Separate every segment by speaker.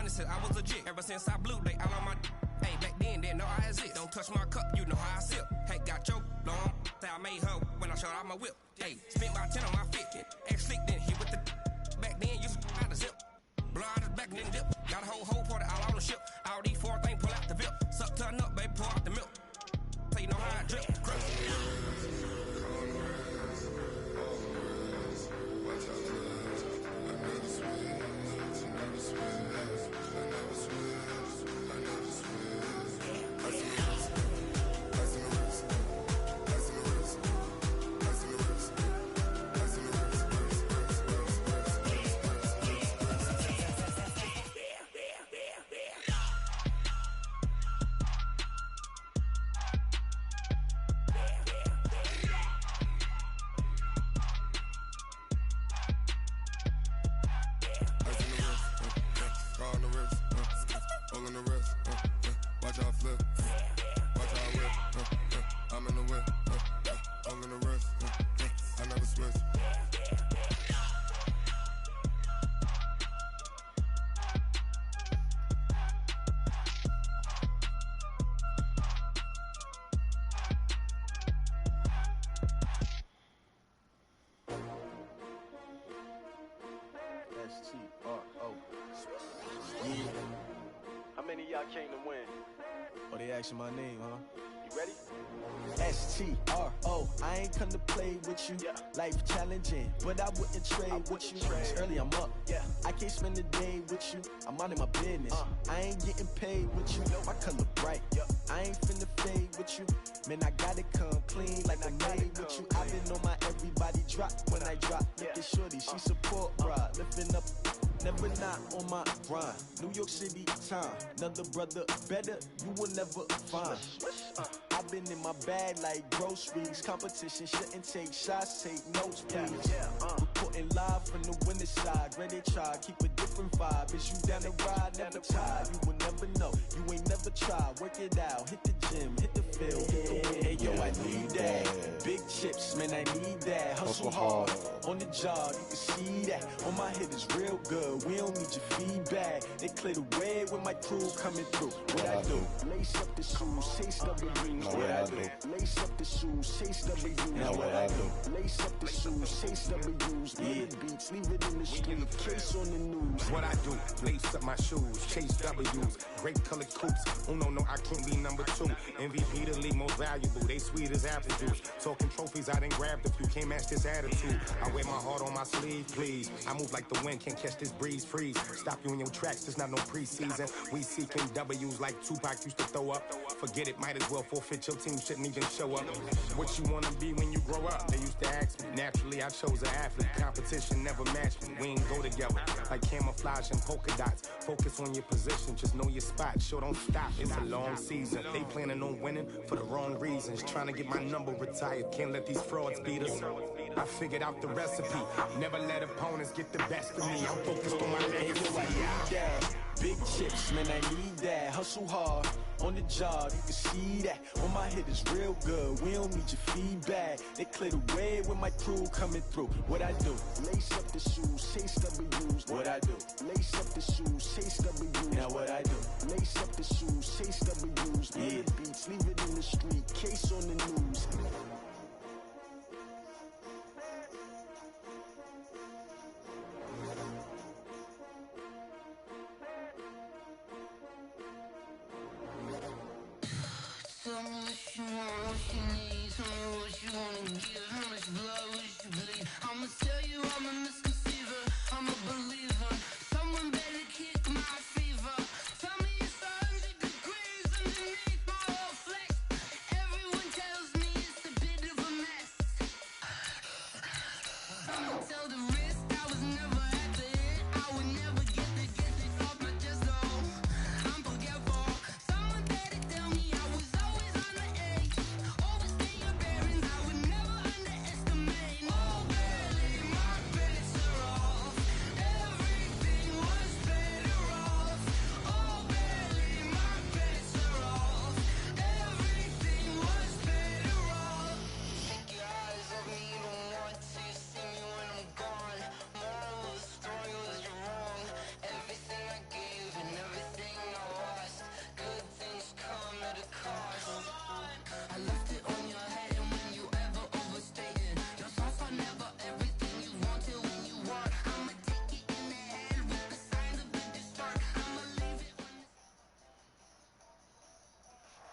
Speaker 1: honest, I was legit. Ever since I blew, they all on my hey, back then, didn't know I exist. Don't touch my cup, you know how I sip. Hey, got your long, say I made her when I showed out my whip. Hey, spent my 10 on my fit. Ex slick, then hit with the back then, used to out the zip. Blow out his back and then dip. Got a whole party all on the ship. All these four things pull out the VIP. Suck, turn up, baby, pour out the milk. So you know how I drip.
Speaker 2: My name, huh?
Speaker 3: You ready?
Speaker 2: STRO, I ain't come to play with you. Life challenging, but I wouldn't trade with you. It's early, I'm up. I can't spend the day with you. I'm out of my business. I ain't getting paid with you. My color bright. I ain't finna fade with you. Man, I gotta come clean like I made with you. I been on my everybody drop when I drop. Look at shorty, she support bra. Lifting up, never not on my grind. New York City time, another brother better, you will never find. I've been in my bag like groceries. Competition shouldn't take shots, take notes, please. Reporting live from the winter side. Ready to try, keep a different vibe. Is you down the ride, never tired. You will never know, you ain't never tried. Work it out, hit the gym, hit the field, hit the wind. Hey yo, I need that. Big chips, man, I need that. Hustle hard, on the job, you can see that. On my head is real good, we don't need your feedback. They clear the way with my crew coming through. What I do? Lace up the shoes, chase W's. What I do? Lace up the shoes, chase W's. Now what I do? Lace up the shoes, chase W's. Leave the beats, leave it in the street, case on the news.
Speaker 4: What I do? Lace up my shoes, chase W's. Great colored coops. Oh no, I can't be number 2. MVP the league most valuable. They sweet as apple juice. Talking trophies, I done grabbed a few. Can't match this attitude. I wear my heart on my sleeve, please. I move like the wind, can't catch this breeze. Freeze. Stop you in your tracks. There's not no preseason. We seeking W's like Tupac used to throw up. Forget it, might as well forfeit. Your team shouldn't even show up. What you wanna be when you grow up? They used to ask me. Naturally, I chose an athlete. Competition never matched me. We ain't go together like camouflage and polka dots. Focus on your position, just know your spot. Sure, don't stop. It's a long season. They planning on winning for the wrong reasons. Trying to get my number retired. Can't let these frauds beat us. I figured out the recipe. Never let opponents get the best of me. I'm focused on my legacy.
Speaker 2: Big chips, man, I need that. Hustle hard, on the job, you can see that. On my head is real good, we don't need your feedback. They clear the way with my crew coming through. What I do? Lace up the shoes, chase W's. What I do? Lace up the shoes, chase W's. Now what I do? Lace up the shoes, chase W's. Leave the beats, leave it in the street, case on the news.
Speaker 5: Tell me what you want, what you need. Tell me what you wanna give. How much blood would you bleed? I'ma tell you I'm a misconceiver. I'm a believer. Someone better kick my fever. Tell me it's 100 degrees underneath my whole flex. Everyone tells me it's a bit of a mess. I'ma tell the risk I was never at the end. I would never get it off my chest. Oh, I'm forgetful. Someone better tell me I was always on the edge. Overstay your bearings, I would never underestimate. Oh, barely, my credits are off.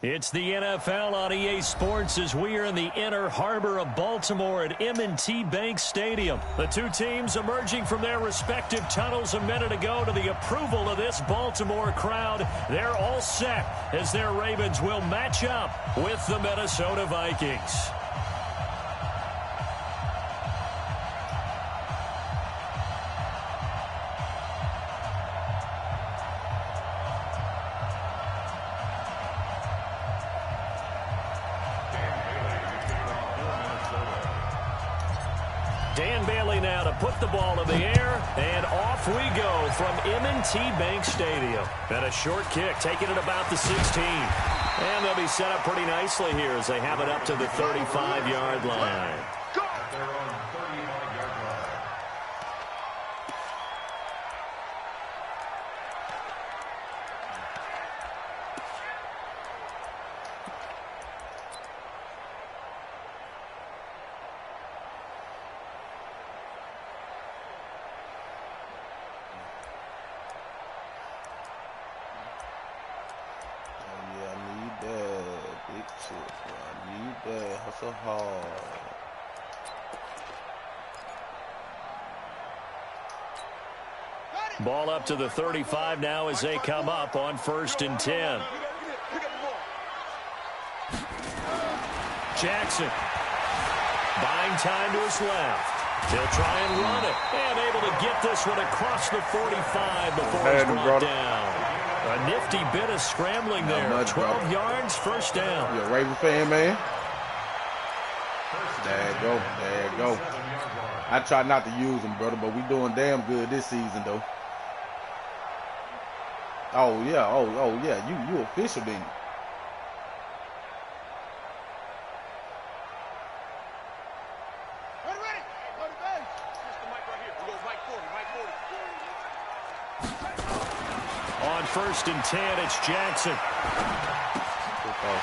Speaker 3: It's the NFL on EA Sports as we are in the inner harbor of Baltimore at M&T Bank Stadium. The two teams emerging from their respective tunnels a minute ago to the approval of this Baltimore crowd. They're all set as their Ravens will match up with the Minnesota Vikings. Dan Bailey now to put the ball in the air, and off we go from M&T Bank Stadium. And a short kick, taking it about the 16. And they'll be set up pretty nicely here as they have it up to the 35-yard line. Ball up to the 35 now as they come up on 1st and 10. Jackson buying time to his left. He'll try and run it, and able to get this one across the 45 before he's brought down. A nifty bit of scrambling there. 12 yards, 1st down.
Speaker 6: You a Raven fan, man? There you go. There you go. I try not to use them, brother, but we doing damn good this season, though. Oh, yeah. Oh, yeah. You official, then.
Speaker 3: On 1st and 10, it's Jackson.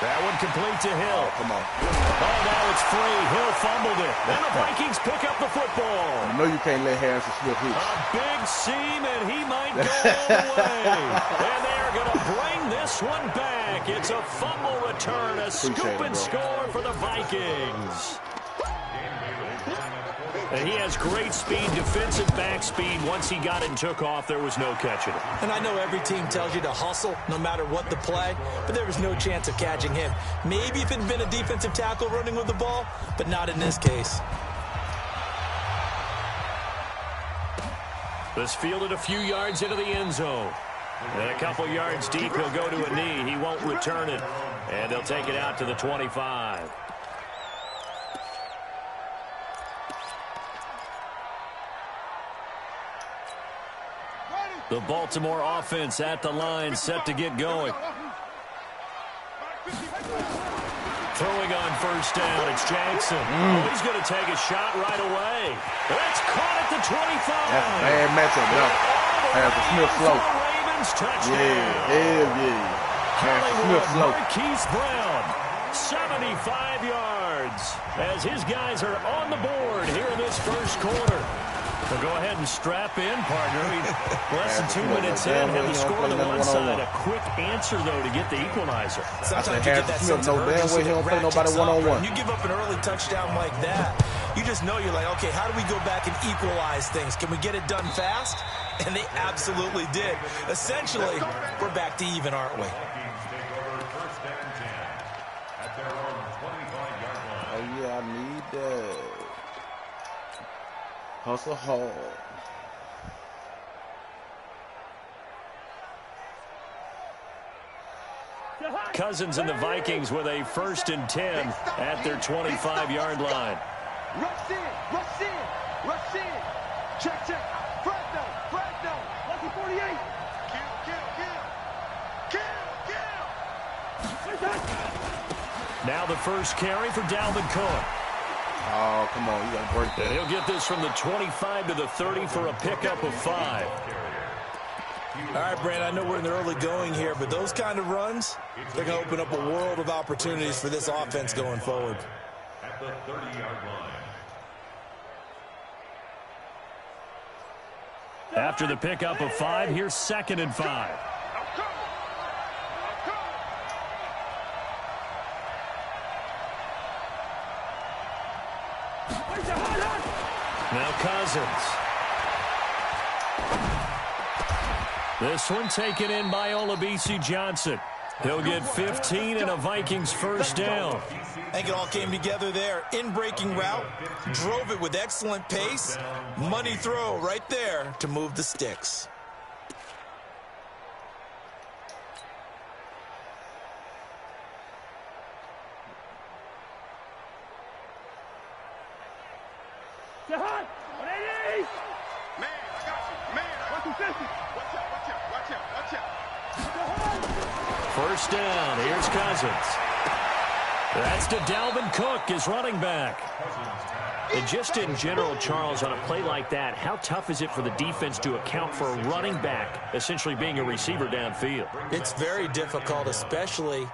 Speaker 3: That one complete to Hill.
Speaker 6: Oh, come on.
Speaker 3: Oh, now it's free. Hill fumbled it. And the Vikings pick up the football.
Speaker 6: You know you can't let Harrison Smith hit.
Speaker 3: A big seam, and he might go all the way. And they are going to bring this one back. It's a fumble return, a scoop and score for the Vikings. And he has great speed, defensive back speed. Once he got it and took off, there was no catching it.
Speaker 7: And I know every team tells you to hustle no matter what the play, but there was no chance of catching him. Maybe if it had been a defensive tackle running with the ball, but not in this case.
Speaker 3: This fielded a few yards into the end zone. And a couple yards deep, he'll go to a knee. He won't return it. And they'll take it out to the 25. The Baltimore offense at the line, set to get going. Throwing on 1st down, it's Jackson. Oh, he's going to take a shot right away. It's caught at the 25.
Speaker 6: That's a bad matchup, now. Harrison Smith slow.
Speaker 3: Ravens touchdown.
Speaker 6: Yeah, hell yeah. Harrison Smith slow.
Speaker 3: Marquise Brown, 75 yards, as his guys are on the board here in this 1st quarter. So go ahead and strap in, partner. Less than 2 minutes in, have the score on the one side. A quick answer, though, to get the equalizer.
Speaker 7: Sometimes you get that sense of urgency.
Speaker 6: He don't play nobody one-on-one.
Speaker 7: You give up an early touchdown like that, you just know you're like, okay, how do we go back and equalize things? Can we get it done fast? And they absolutely did. Essentially, we're back to even, aren't we?
Speaker 6: Oh, yeah, I need that. Hustle hard.
Speaker 3: Cousins and the Vikings with a 1st and 10 at their 25-yard line.
Speaker 8: Rush in. Check. Flag down. Lucky 48. Kill.
Speaker 3: Now the first carry for Dalvin Cook.
Speaker 6: Oh, come on. You got to break that.
Speaker 3: And he'll get this from the 25 to the 30 for a pickup of 5.
Speaker 7: All right, Brand, I know we're in the early going here, but those kind of runs, they're going to open up a world of opportunities for this offense going forward.
Speaker 9: At the 30-yard line.
Speaker 3: After the pickup of 5, here's 2nd and 5. Now Cousins. This one taken in by Olabisi Johnson. He'll get 15 and a Vikings first down.
Speaker 7: I think it all came together there. In-breaking route, drove it with excellent pace. Money throw right there to move the sticks.
Speaker 8: Man, I got you. Man, I got you. Watch out.
Speaker 3: First down. Here's Cousins. That's to Dalvin Cook, his running back. And just in general, Charles, on a play like that, how tough is it for the defense to account for a running back essentially being a receiver downfield?
Speaker 7: It's very difficult, especially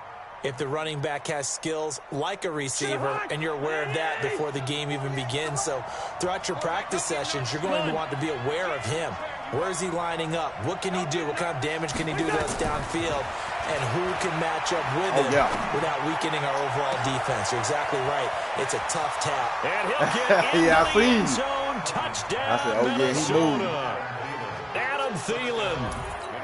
Speaker 7: if the running back has skills like a receiver, and you're aware of that before the game even begins. So throughout your practice sessions, you're going to want to be aware of him. Where is he lining up? What can he do? What kind of damage can he do to us downfield? And who can match up with him without weakening our overall defense? You're exactly right. It's a tough tap.
Speaker 3: And he'll get in the end zone. Touchdown,
Speaker 6: I said,
Speaker 3: Minnesota. Adam Thielen.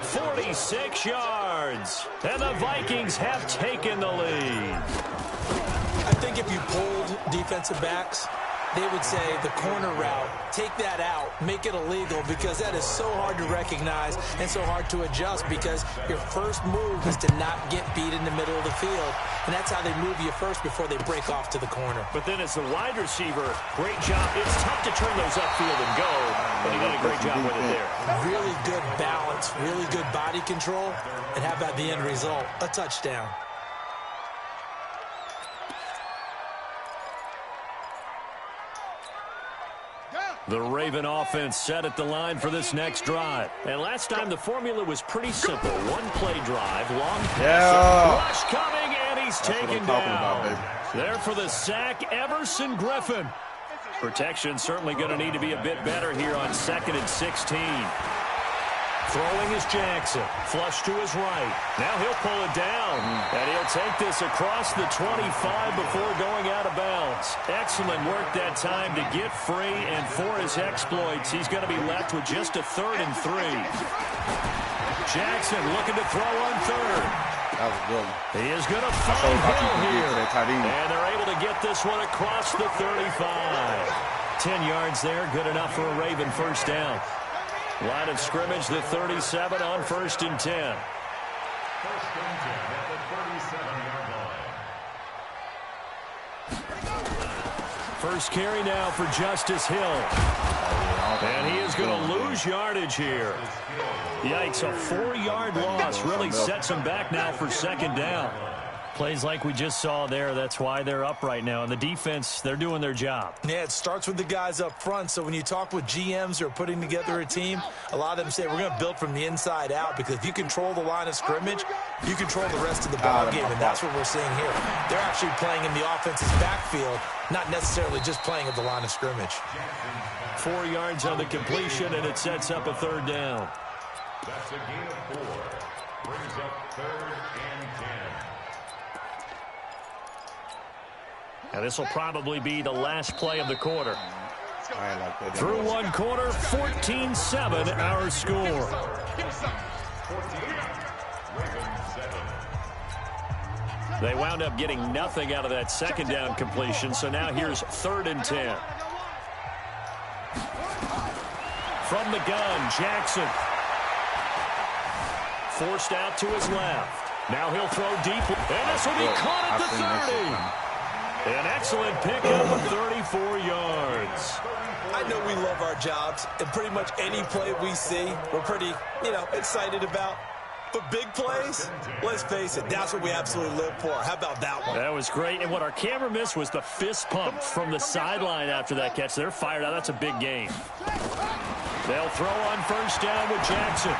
Speaker 3: 46 yards, and the Vikings have taken the lead.
Speaker 7: I think if you pulled defensive backs, they would say the corner route, take that out, make it illegal, because that is so hard to recognize and so hard to adjust, because your first move is to not get beat in the middle of the field, and that's how they move you first before they break off to the corner.
Speaker 3: But then as the wide receiver, great job. It's tough to turn those upfield and go, but he did a great job with it there.
Speaker 7: Really good balance, really good body control, and how about the end result? A touchdown.
Speaker 3: The Raven offense set at the line for this next drive. And last time the formula was pretty simple. One play drive, long pass, rush coming, and he's taken down. There for the sack, Everson Griffin. Protection certainly going to need to be a bit better here on 2nd and 16. Throwing is Jackson. Flush to his right. Now he'll pull it down. And he'll take this across the 25 before going out of bounds. Excellent work that time to get free. And for his exploits, he's going to be left with just a 3rd and 3. Jackson looking to throw on 3rd.
Speaker 6: That was good.
Speaker 3: He is going to find Hill here. And they're able to get this one across the 35. 10 yards there. Good enough for a Raven first down. Line of scrimmage, the 37 on 1st and 10.
Speaker 9: 1st and 10 at the 37-yard line.
Speaker 3: First carry now for Justice Hill. And he is going to lose yardage here. Yikes, a 4-yard loss really sets him back now for 2nd down. Plays like we just saw there, that's why they're up right now. And the defense, they're doing their job.
Speaker 7: Yeah, it starts with the guys up front. So when you talk with GMs who are putting together a team, a lot of them say we're going to build from the inside out, because if you control the line of scrimmage, you control the rest of the ball game, and that's what we're seeing here. They're actually playing in the offense's backfield, not necessarily just playing at the line of scrimmage.
Speaker 3: 4 yards on the completion, and it sets up a 3rd down.
Speaker 9: That's a gain of 4. Brings up 3rd and 10.
Speaker 3: And this will probably be the last play of the quarter. Through one quarter, 14-7 our score. They wound up getting nothing out of that 2nd down completion, so now here's 3rd and 10. From the gun, Jackson. Forced out to his left. Now he'll throw deep, and this will be caught at the 30. An excellent pickup of 34 yards.
Speaker 7: I know we love our jobs, and pretty much any play we see, we're pretty, excited about. But big plays, let's face it, that's what we absolutely live for. How about that one?
Speaker 3: That was great. And what our camera missed was the fist pump from the sideline after that catch. They're fired out. That's a big game. They'll throw on 1st down with Jackson.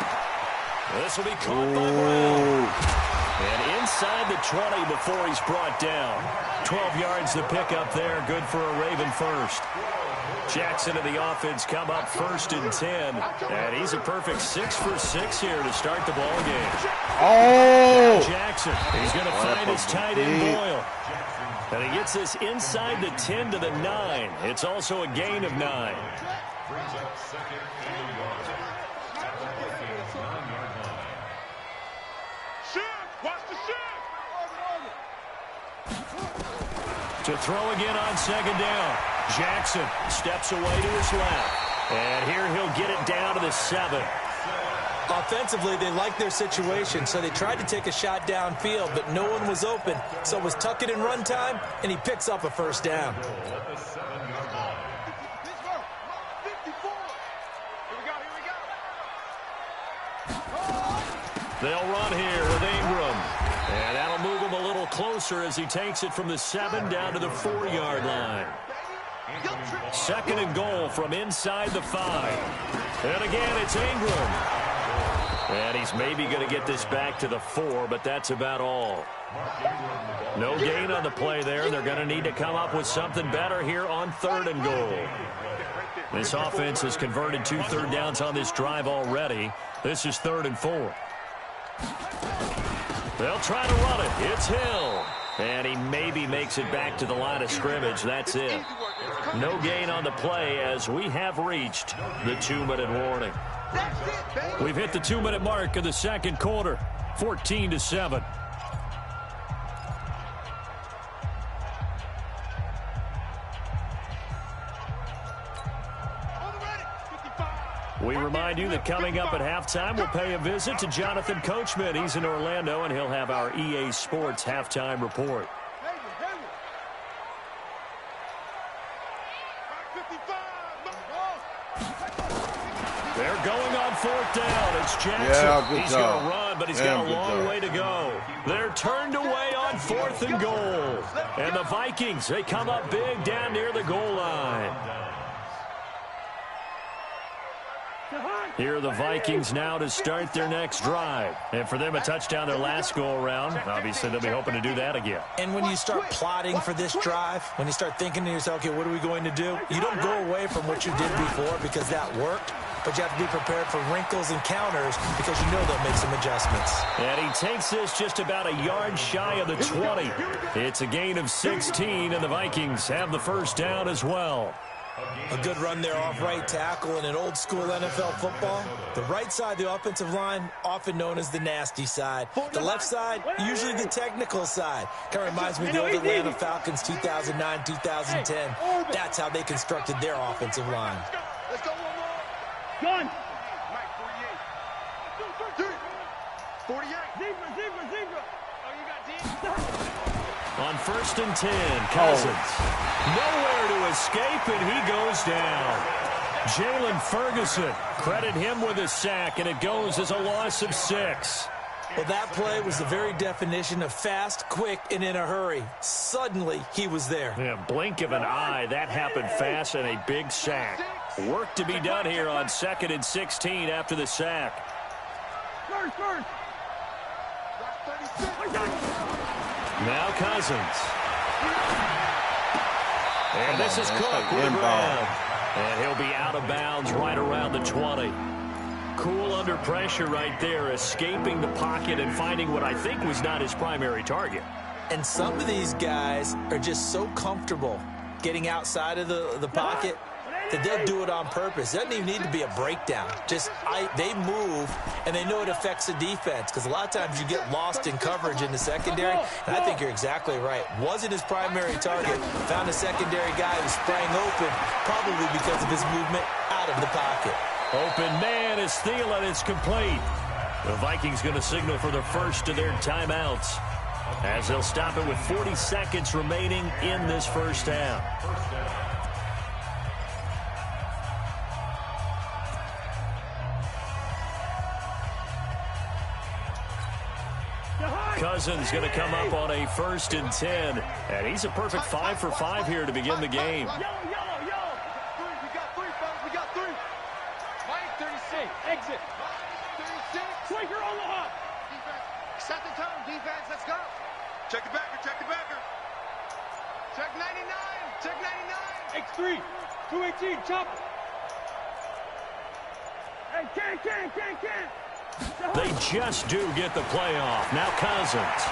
Speaker 3: This will be caught by Brown. And inside the 20 before he's brought down. 12 yards the pickup there. Good for a Raven first. Jackson and the offense come up 1st and 10. And he's a perfect 6 for 6 here to start the ball game.
Speaker 6: Oh!
Speaker 3: Jackson, he's going to find his tight end Boyle. And he gets this inside the 10 to the 9. It's also a gain of 9.
Speaker 9: Brings up second and a yard. At the Vikings 9-yard line.
Speaker 8: Shift! Watch the shift!
Speaker 3: To throw again on second down. Jackson steps away to his left. And here he'll get it down to the 7.
Speaker 7: Offensively, they liked their situation, so they tried to take a shot downfield, but no one was open. So it was tuck it in run time, and he picks up a first down.
Speaker 9: At the 7-yard line.
Speaker 3: They'll run here with Ingram. And that'll move him a little closer as he takes it from the 7 down to the 4-yard line. Second and goal from inside the 5. And again, it's Ingram. And he's maybe going to get this back to the 4, but that's about all. No gain on the play there. They're going to need to come up with something better here on 3rd and goal. This offense has converted 2 third downs on this drive already. This is 3rd and 4. They'll try to run it. It's Hill. And he maybe makes it back to the line of scrimmage. That's it. No gain on the play as we have reached the 2-minute warning. We've hit the 2-minute mark of the second quarter. 14-7. We remind you that coming up at halftime, we'll pay a visit to Jonathan Coachman. He's in Orlando, and he'll have our EA Sports halftime report. They're going on 4th down. It's Jackson.
Speaker 6: Yeah,
Speaker 3: he's going to run, but he's got a long way to go. They're turned away on 4th and goal. And the Vikings, they come up big down near the goal line. Here are the Vikings now to start their next drive. And for them, a touchdown their last go-around. Obviously, they'll be hoping to do that again.
Speaker 7: And when you start plotting for this drive, when you start thinking to yourself, okay, what are we going to do? You don't go away from what you did before because that worked. But you have to be prepared for wrinkles and counters because you know they'll make some adjustments.
Speaker 3: And he takes this just about a yard shy of the 20. It's a gain of 16, and the Vikings have the first down as well.
Speaker 7: A good run there off right tackle in an old-school NFL football. The right side, the offensive line, often known as the nasty side. The left side, usually the technical side. Kind of reminds me of the old Atlanta Falcons 2009, 2010. That's how they constructed their offensive line.
Speaker 8: Let's go one more. Gun. Mike, 48. 48. Zebra. Oh, you got 10?
Speaker 3: On 1st and 10, Cousins. Nowhere to escape, and he goes down. Jalen Ferguson, credit him with a sack, and it goes as a loss of 6.
Speaker 7: Well, that play was the very definition of fast, quick, and in a hurry. Suddenly, he was there.
Speaker 3: Yeah, blink of an eye, that happened fast, and a big sack. Work to be done here on 2nd and 16 after the sack.
Speaker 8: First.
Speaker 3: Now Cousins. And this is Cook with the ground. And he'll be out of bounds right around the 20. Cool under pressure right there, escaping the pocket and finding what I think was not his primary target.
Speaker 7: And some of these guys are just so comfortable getting outside of the pocket that they'll do it on purpose. It doesn't even need to be a breakdown. They move, and they know it affects the defense because a lot of times you get lost in coverage in the secondary, and I think you're exactly right. Wasn't his primary target. Found a secondary guy who sprang open, probably because of his movement out of the pocket.
Speaker 3: Open man is Thielen. It's complete. The Vikings going to signal for the first of their timeouts as they'll stop it with 40 seconds remaining in this first half. Cousins going to come up on a 1st and 10. And he's a perfect 5 for 5 here to begin the game.
Speaker 8: Yellow. We got 3, fellas. We got 3. Mike, 36. Exit. 36. Quaker Omaha. Defense. Set the tone, defense. Let's go. Check the backer. Check 99. X3. 218. Chop. Hey, can.
Speaker 3: They just do get the playoff. Now Cousins.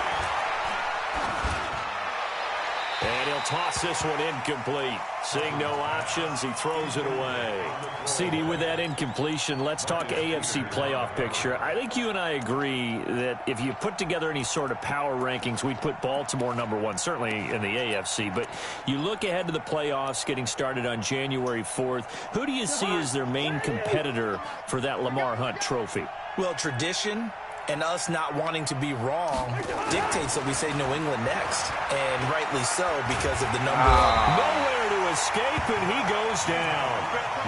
Speaker 3: And he'll toss this one incomplete. Seeing no options, he throws it away. CD, with that incompletion, let's talk AFC playoff picture. I think you and I agree that if you put together any sort of power rankings, we'd put Baltimore #1, certainly in the AFC. But you look ahead to the playoffs getting started on January 4th. Who do you see as their main competitor for that Lamar Hunt trophy?
Speaker 7: Well, tradition and us not wanting to be wrong dictates that we say New England next. And rightly so, because of the number of...
Speaker 3: Nowhere to escape, and he goes down.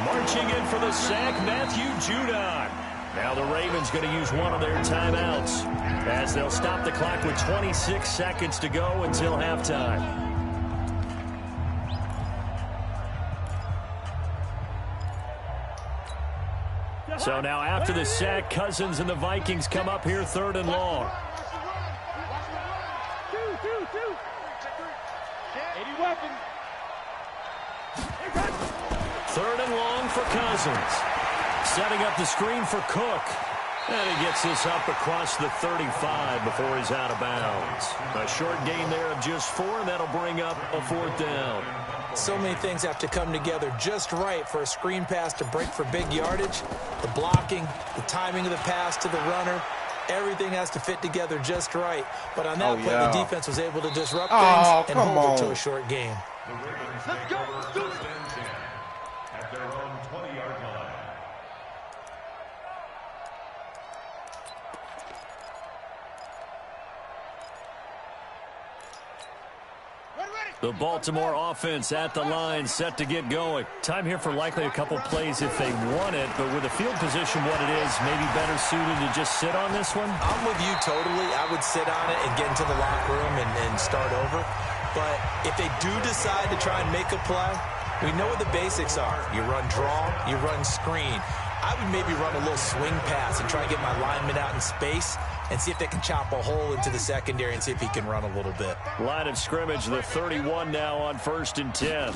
Speaker 3: Marching in for the sack, Matthew Judon. Now the Ravens going to use one of their timeouts as they'll stop the clock with 26 seconds to go until halftime. So now after the sack, Cousins and the Vikings come up here 3rd and long. 3rd and long for Cousins. Setting up the screen for Cook. And he gets this up across the 35 before he's out of bounds. A short gain there of just 4, and that'll bring up a 4th down.
Speaker 7: So many things have to come together just right for a screen pass to break for big yardage. The blocking, the timing of the pass to the runner, everything has to fit together just right. But on that play, the defense was able to disrupt things and hold it to a short game.
Speaker 9: Let's go. Let's do it. At their own 20-yard line.
Speaker 3: The Baltimore offense at the line, set to get going. Time here for likely a couple plays if they want it, but with the field position what it is, maybe better suited to just sit on this one?
Speaker 7: I'm with you totally. I would sit on it and get into the locker room and start over. But if they do decide to try and make a play, we know what the basics are. You run draw, you run screen. I would maybe run a little swing pass and try and get my lineman out in space and see if they can chop a hole into the secondary and see if he can run a little bit.
Speaker 3: Line of scrimmage, the 31 now on 1st and 10.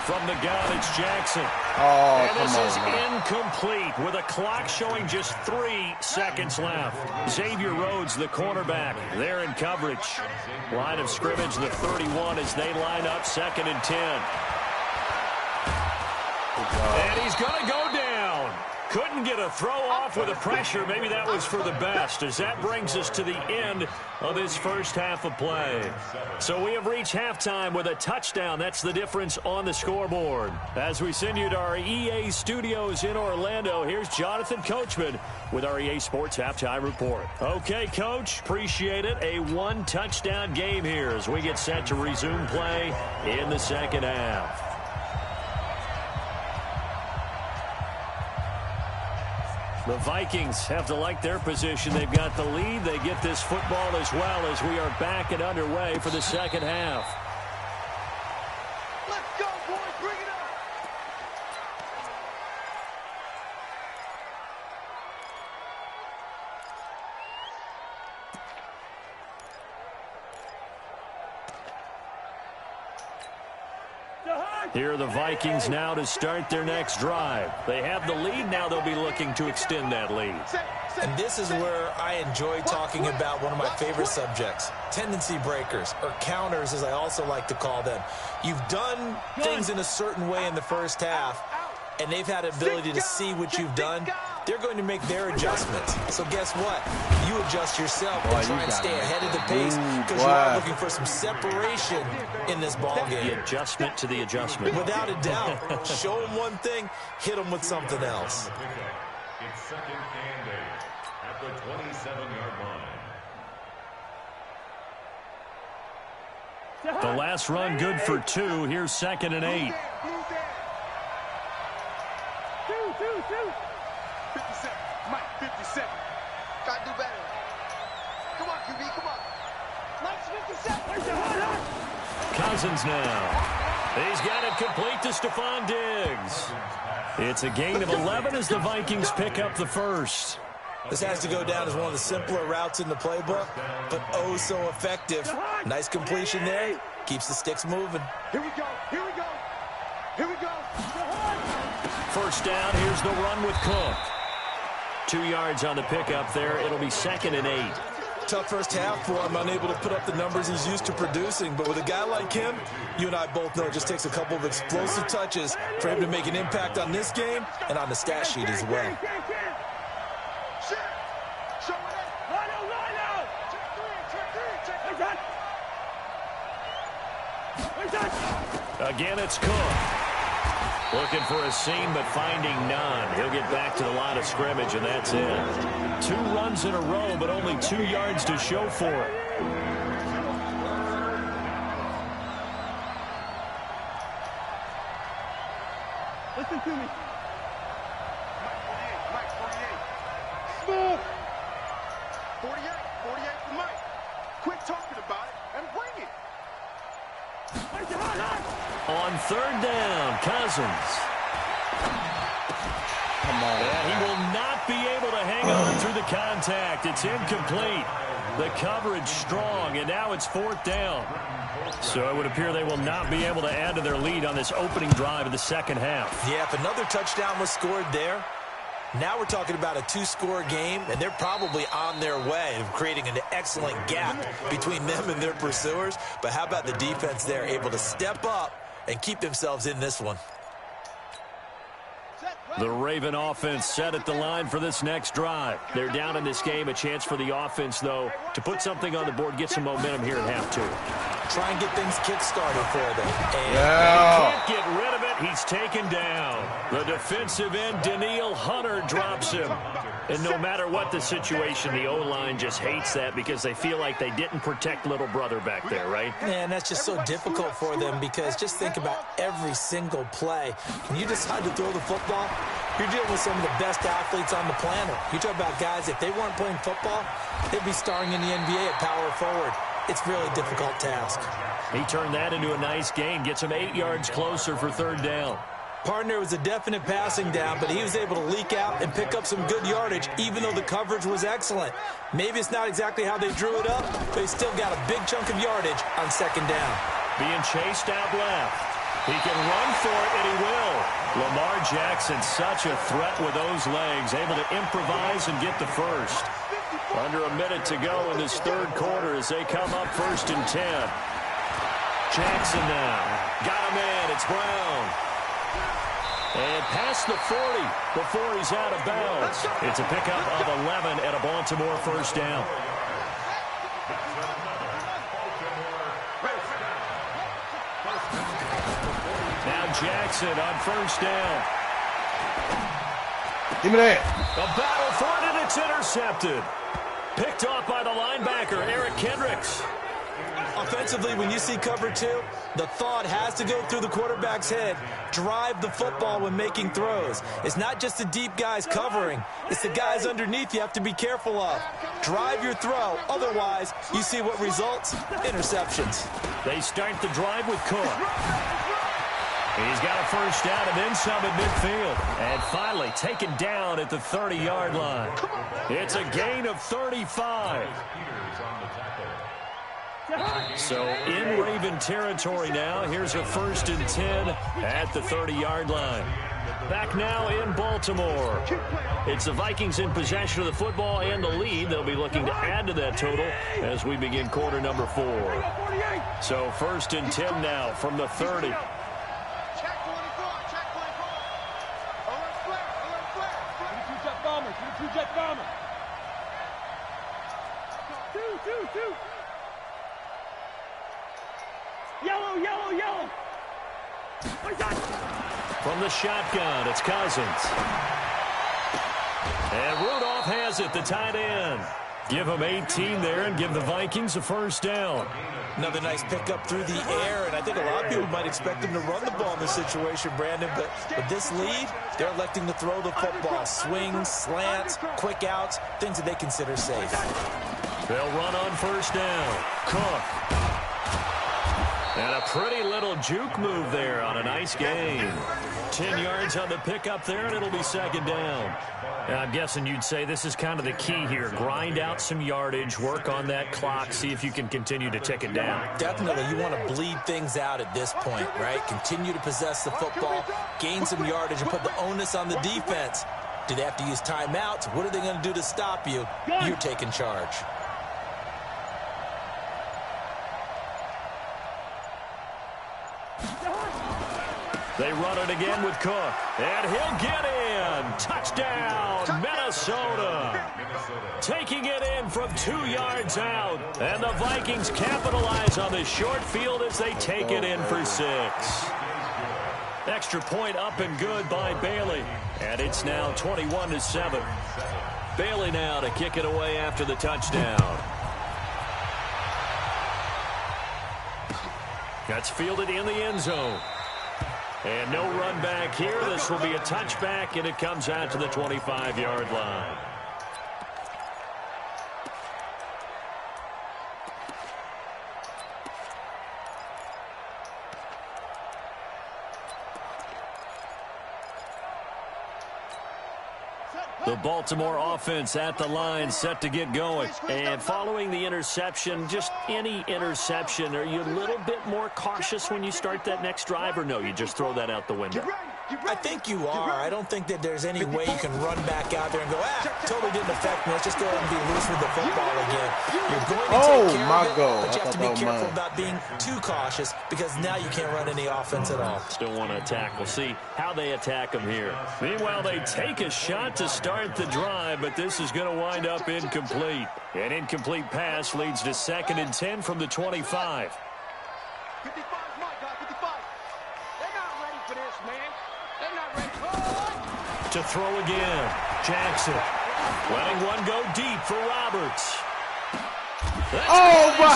Speaker 3: From the gun, it's Jackson. And this is incomplete with a clock showing just 3 seconds left. Xavier Rhodes, the cornerback, there in coverage. Line of scrimmage, the 31 as they line up 2nd and 10. And he's going to go down. Couldn't get a throw off with the pressure. Maybe that was for the best, as that brings us to the end of this first half of play. So we have reached halftime with a touchdown. That's the difference on the scoreboard. As we send you to our EA studios in Orlando, here's Jonathan Coachman with our EA Sports Halftime Report. Okay, Coach, appreciate it. A 1-touchdown game here as we get set to resume play in the second half. The Vikings have to like their position. They've got the lead. They get this football as well as we are back and underway for the second half.
Speaker 8: Let's go, boys. Bring it up.
Speaker 3: Here are the Vikings now to start their next drive. They have the lead. Now they'll be looking to extend that lead.
Speaker 7: And this is where I enjoy talking about one of my favorite subjects, tendency breakers, or counters as I also like to call them. You've done things in a certain way in the first half, and they've had the ability to see what you've done. They're going to make their adjustments. So guess what? You adjust yourself and try and stay ahead of the pace because you are looking for some separation in this ball game.
Speaker 3: The adjustment to the adjustment.
Speaker 7: Without a doubt. Show them one thing, hit them with something else.
Speaker 9: It's 2nd and 8 at the 27-yard line.
Speaker 3: The last run good for 2. Here's 2nd and 8.
Speaker 8: 57. Mike, 57. Gotta do better. Come on, QB, come on. Mike's 57.
Speaker 3: Cousins now. He's got it complete to Stephon Diggs. It's a gain of 11 as the Vikings pick up the first.
Speaker 7: This has to go down as one of the simpler routes in the playbook, but oh so effective. Nice completion there. Keeps the sticks moving.
Speaker 8: Here we go. Here we go. Here we go.
Speaker 3: First down. Here's the run with Cook. 2 yards on the pickup there. It'll be 2nd and 8.
Speaker 7: tough first half for him, unable to put up the numbers he's used to producing. But with a guy like him, you and I both know it just takes a couple of explosive touches for him to make an impact on this game and on the stat sheet as well.
Speaker 3: Again, it's Cook. Looking for a seam, but finding none. He'll get back to the line of scrimmage, and that's it. 2 runs in a row, but only 2 yards to show for it.
Speaker 8: Listen to me. Mike 48. Smooth. 48 for Mike. Quit talking about it and bring it.
Speaker 3: On 3rd down, Cousins.
Speaker 6: Come on.
Speaker 3: And he will not be able to hang on through the contact. It's incomplete. The coverage strong, and now it's 4th down. So it would appear they will not be able to add to their lead on this opening drive of the second half.
Speaker 7: Yeah, if another touchdown was scored there, now we're talking about a 2-score game, and they're probably on their way of creating an excellent gap between them and their pursuers. But how about the defense there, able to step up and keep themselves in this one?
Speaker 3: The Raven offense set at the line for this next drive. They're down in this game. A chance for the offense, though, to put something on the board, get some momentum here at half 2.
Speaker 7: Try and get things kick-started for them. And
Speaker 3: can't get rid of it. He's taken down. The defensive end, Danielle Hunter, drops him. And no matter what the situation, the O-line just hates that because they feel like they didn't protect little brother back there, right?
Speaker 7: Man, that's just so difficult for them because just think about every single play. When you decide to throw the football, you're dealing with some of the best athletes on the planet. You talk about guys, if they weren't playing football, they'd be starring in the NBA at power forward. It's a really difficult task.
Speaker 3: He turned that into a nice gain, gets him 8 yards closer for 3rd down.
Speaker 7: Partner was a definite passing down, but he was able to leak out and pick up some good yardage, even though the coverage was excellent. Maybe it's not exactly how they drew it up, but he still got a big chunk of yardage on 2nd down.
Speaker 3: Being chased out left. He can run for it, and he will. Lamar Jackson, such a threat with those legs, able to improvise and get the first. Under a minute to go in this 3rd quarter as they come up 1st and 10. Jackson now. Got him in. It's Brown. And past the 40 before he's out of bounds. It's a pickup of 11 and a Baltimore 1st down. Now Jackson on 1st down.
Speaker 6: Give me that.
Speaker 3: A battle for it, and it's intercepted. Picked off by the linebacker, Eric Kendricks.
Speaker 7: Offensively, when you see cover 2, the thought has to go through the quarterback's head. Drive the football when making throws. It's not just the deep guys covering. It's the guys underneath you have to be careful of. Drive your throw. Otherwise, you see what results? Interceptions.
Speaker 3: They start the drive with Cook. He's got a 1st down and then some at midfield. And finally taken down at the 30-yard line. It's a gain of 35. So in Raven territory now. Here's a 1st and 10 at the 30-yard line. Back now in Baltimore. It's the Vikings in possession of the football and the lead. They'll be looking to add to that total as we begin quarter number 4. So 1st and 10 now from the 30.
Speaker 8: Check 24. Check 24. Alert flag. 22 jet bomber. 22 jet bomber. 2. Yellow.
Speaker 3: From the shotgun, it's Cousins. And Rudolph has it, the tight end. Give him 18 there and give the Vikings a 1st down.
Speaker 7: Another nice pickup through the air, and I think a lot of people might expect them to run the ball in this situation, Brandon, but with this lead, they're electing to throw the football. Swings, slants, quick outs, things that they consider safe.
Speaker 3: They'll run on 1st down. Cook. And a pretty little juke move there on a nice gain. 10 yards on the pickup there, and it'll be 2nd down. And I'm guessing you'd say this is kind of the key here. Grind out some yardage, work on that clock, see if you can continue to tick it down.
Speaker 7: Definitely. You want to bleed things out at this point, right? Continue to possess the football, gain some yardage, and put the onus on the defense. Do they have to use timeouts? What are they going to do to stop you? You're taking charge.
Speaker 3: They run it again with Cook. And he'll get in. Touchdown, Minnesota. Taking it in from 2 yards out. And the Vikings capitalize on this short field as they take it in for 6. Extra point up and good by Bailey. And it's now 21-7. Bailey now to kick it away after the touchdown. That's fielded in the end zone. And no run back here. This will be a touchback, and it comes out to the 25-yard line. The Baltimore offense at the line, set to get going. And following the interception, just any interception, are you a little bit more cautious when you start that next drive, or no, you just throw that out the window?
Speaker 7: I think you are. I don't think that there's any way you can run back out there and go, totally didn't affect me. Let's just go ahead and be loose with the football again. You're going to take care of it, but you have to be careful about being too cautious because now you can't run any offense at all.
Speaker 3: Still want to attack. We'll see how they attack them here. Meanwhile, they take a shot to start the drive, but this is going to wind up incomplete. An incomplete pass leads to 2nd and 10 from the 25.
Speaker 8: 55, my God, 55. They're not ready for this, man. They're not ready.
Speaker 3: To throw again. Jackson letting one go deep for Roberts.
Speaker 6: Oh, my.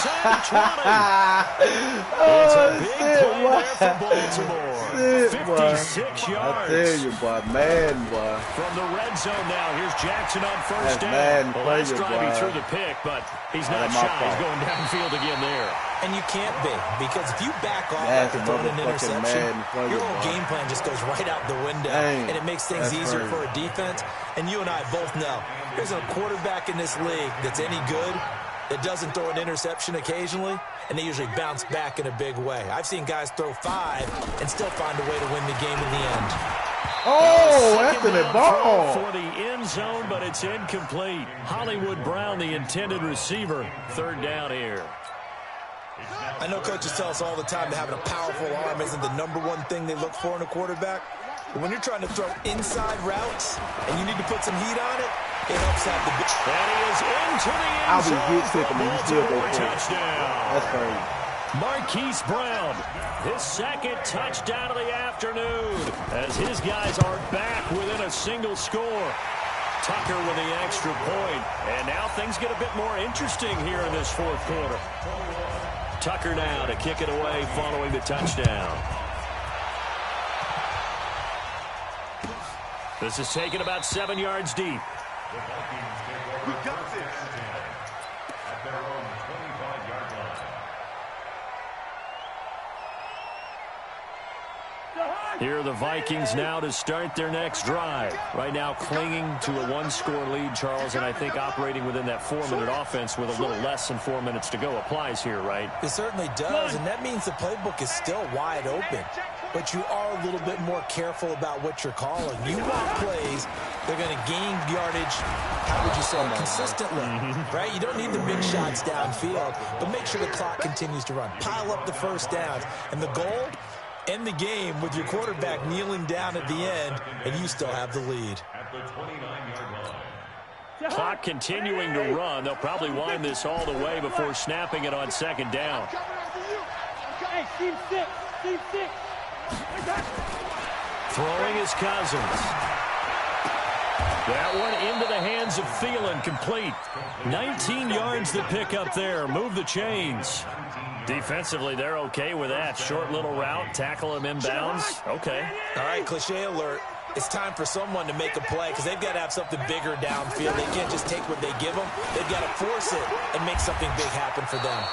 Speaker 3: It's a big play there for Baltimore. 56 yards.
Speaker 6: I tell you, boy, man, boy.
Speaker 3: From the red zone now, here's Jackson on first down.
Speaker 6: Man,
Speaker 3: last drive he threw the pick, but he's not shy. He's going downfield again there.
Speaker 7: And you can't be, because if you back off after throwing an interception, your whole game plan just goes right out the window, and it makes things easier for a defense. And you and I both know, there's a quarterback in this league that's any good that doesn't throw an interception occasionally, and they usually bounce back in a big way. I've seen guys throw 5 and still find a way to win the game in the end.
Speaker 6: Oh, Anthony Ball.
Speaker 3: For the end zone, but it's incomplete. Hollywood Brown, the intended receiver. 3rd down here.
Speaker 7: I know coaches tell us all the time that having a powerful arm isn't the #1 thing they look for in a quarterback. But when you're trying to throw inside routes and you need to put some heat on it, it helps have the big.
Speaker 3: And he is into the end zone.
Speaker 6: I'll be sick of me. You still go for it.
Speaker 3: Touchdown.
Speaker 6: That's crazy.
Speaker 3: Marquise Brown, his 2nd touchdown of the afternoon, as his guys are back within a single score. Tucker with the extra point, and now things get a bit more interesting here in this 4th quarter. Tucker now to kick it away following the touchdown. This is taken about 7 yards deep.
Speaker 9: We got this. At their own 25-yard line.
Speaker 3: Here are the Vikings now to start their next drive. Right now clinging to a 1-score lead, Charles, and I think operating within that 4-minute offense with a little less than 4 minutes to go applies here, right?
Speaker 7: It certainly does, and that means the playbook is still wide open. But you are a little bit more careful about what you're calling. You want plays, they're going to gain yardage, how would you say, consistently, right? You don't need the big shots downfield, but make sure the clock continues to run. Pile up the first downs, and the goal, end the game with your quarterback kneeling down at the end, and you still have the lead.
Speaker 9: At the 29-yard line.
Speaker 3: Clock continuing to run. They'll probably wind this all the way before snapping it on 2nd down.
Speaker 8: Hey, team 6, team 6.
Speaker 3: Throwing is Cousins. That one into the hands of Thielen, complete. 19 yards to pick up there. Move the chains. Defensively, they're okay with that. Short little route, tackle him inbounds. Okay.
Speaker 7: All right, cliche alert. It's time for someone to make a play because they've got to have something bigger downfield. They can't just take what they give them. They've got to force it and make something big happen for them.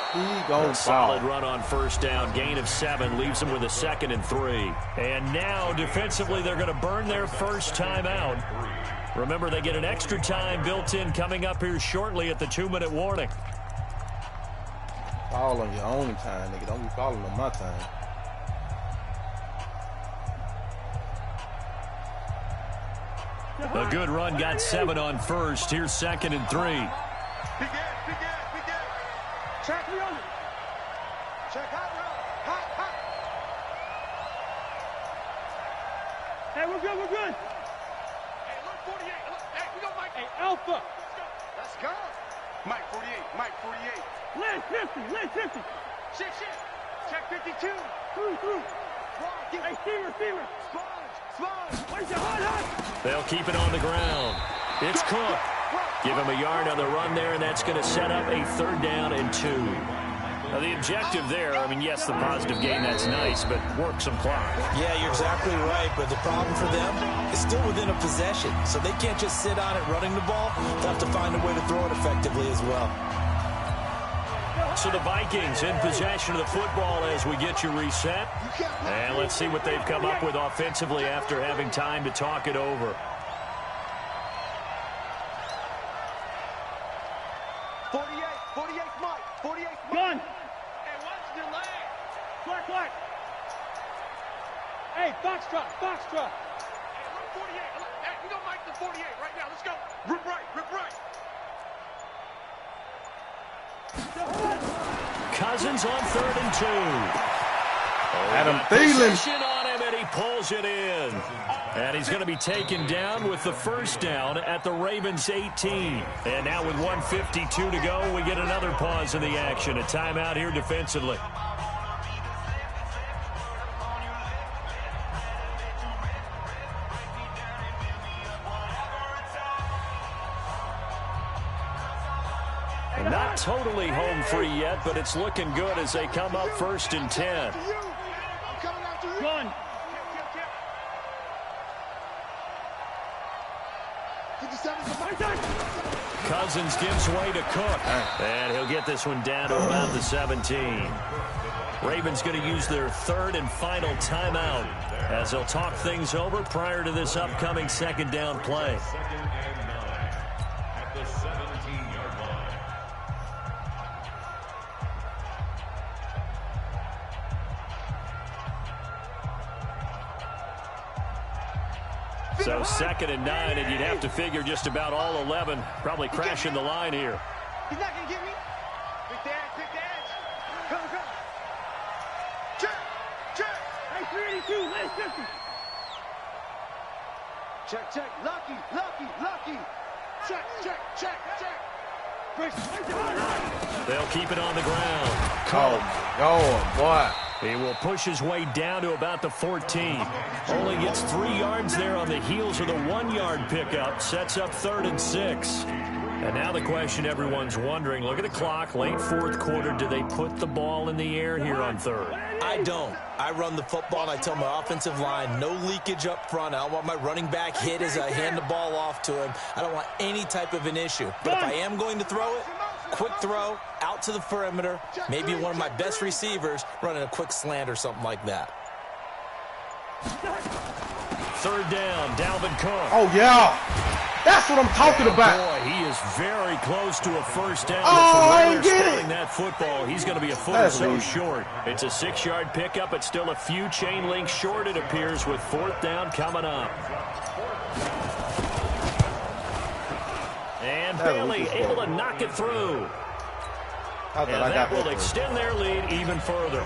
Speaker 3: A solid run on 1st down. Gain of 7 leaves them with a 2nd and 3. And now defensively they're going to burn their first time out. Remember, they get an extra time built in coming up here shortly at the 2-minute warning.
Speaker 6: Fall on your own time, nigga. Don't be falling on my time.
Speaker 3: A good run, got 7 on 1st. Here's 2nd and 3.
Speaker 8: Begin. Check me on it. Check out, hot. Hey, we're good, we're good. Hey, look, 48. Look, hey, we got Mike. Hey, Alpha. Let's go. Mike 48, Mike 48. Lance 50, Lance 50. Shit. Check 52. Through. Hey, Steamer. Sponge. Where's your hot?
Speaker 3: They'll keep it on the ground. It's Cook. Give him a yard on the run there, and that's going to set up a 3rd down and 2. Now, the objective there, I mean, yes, the positive gain, that's nice, but work some clock.
Speaker 7: Yeah, you're exactly right, but the problem for them is still within a possession, so they can't just sit on it running the ball. They'll have to find a way to throw it effectively as well.
Speaker 3: So the Vikings in possession of the football as we get you reset. And let's see what they've come up with offensively after having time to talk it over.
Speaker 8: 48, Mike. 48, Mike. Gun. Hey, what's the delay? Clark. Hey, Foxtrot. Hey, look, 48. Look, hey, we got Mike the 48 right now. Let's go. Rip right.
Speaker 3: Cousins on 3rd and 2.
Speaker 6: Adam Thielen.
Speaker 3: Possession on him, and he pulls it in. And he's going to be taken down with the 1st down at the Ravens 18. And now with 1:52 to go, we get another pause in the action. A timeout here defensively. Not totally home free yet, but it's looking good as they come up 1st and 10.
Speaker 8: Gun.
Speaker 3: Cousins gives way to Cook, and he'll get this one down to about the 17. Ravens going to use their 3rd and final timeout as they'll talk things over prior to this upcoming 2nd down play.
Speaker 9: 2nd and 9 at the 17-yard line.
Speaker 3: So 2nd and 9, and you'd have to figure just about all 11 probably crashing the line here.
Speaker 8: He's not going to get me. Big dash. Come. Check. Hey, 382, Lance 50. Check. Lucky. Check.
Speaker 3: They'll keep it on the ground.
Speaker 6: Oh, boy.
Speaker 3: He will push his way down to about the 14. Only gets 3 yards there on the heels of the 1-yard pickup. Sets up 3rd and 6. And now the question everyone's wondering, look at the clock, late 4th quarter. Do they put the ball in the air here on 3rd?
Speaker 7: I don't. I run the football, and I tell my offensive line, no leakage up front. I don't want my running back hit as I hand the ball off to him. I don't want any type of an issue. But if I am going to throw it, quick throw, out to the perimeter, maybe one of my best receivers running a quick slant or something like that.
Speaker 3: 3rd down, Dalvin Cook.
Speaker 6: Oh, yeah. That's what I'm talking about.
Speaker 3: Boy, he is very close to a 1st down.
Speaker 6: Oh,
Speaker 3: I
Speaker 6: ain't get
Speaker 3: it. That football, he's going to be a foot or so short. It's a 6-yard pickup, but still a few chain links short, it appears, with 4th down coming up. And Bailey able to knock it through. And that will extend their lead even further.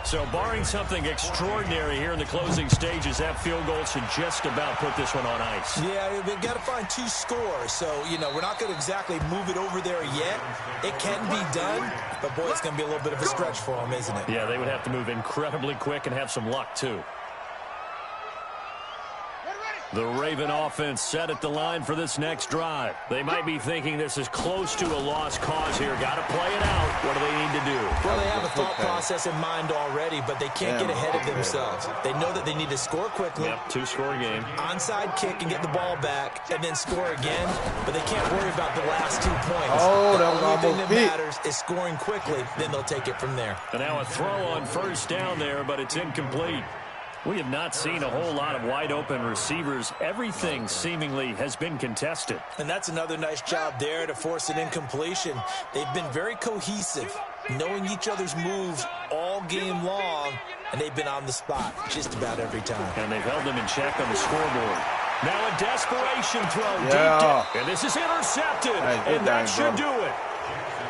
Speaker 3: So barring something extraordinary here in the closing stages, that field goal should just about put this one on ice.
Speaker 7: Yeah, we've got to find 2 scores. So, we're not going to exactly move it over there yet. It can be done, but, boy, it's going to be a little bit of a stretch for them, isn't it?
Speaker 3: Yeah, they would have to move incredibly quick and have some luck, too. The Raven offense set at the line for this next drive. They might be thinking this is close to a lost cause here. Got to play it out. What do they need to do?
Speaker 7: Well, they have a thought process in mind already, but they can't get ahead of themselves. They know that they need to score quickly.
Speaker 3: Yep, 2-score game.
Speaker 7: Onside kick and get the ball back, and then score again. But they can't worry about the last 2 points.
Speaker 6: Oh,
Speaker 7: the only thing that matters is scoring quickly. Then they'll take it from there.
Speaker 3: And now a throw on 1st down there, but it's incomplete. We have not seen a whole lot of wide-open receivers. Everything seemingly has been contested.
Speaker 7: And that's another nice job there to force an incompletion. They've been very cohesive, knowing each other's moves all game long, and they've been on the spot just about every time.
Speaker 3: And they've held them in check on the scoreboard. Now a desperation throw. Deep, and this is intercepted, and that should do it.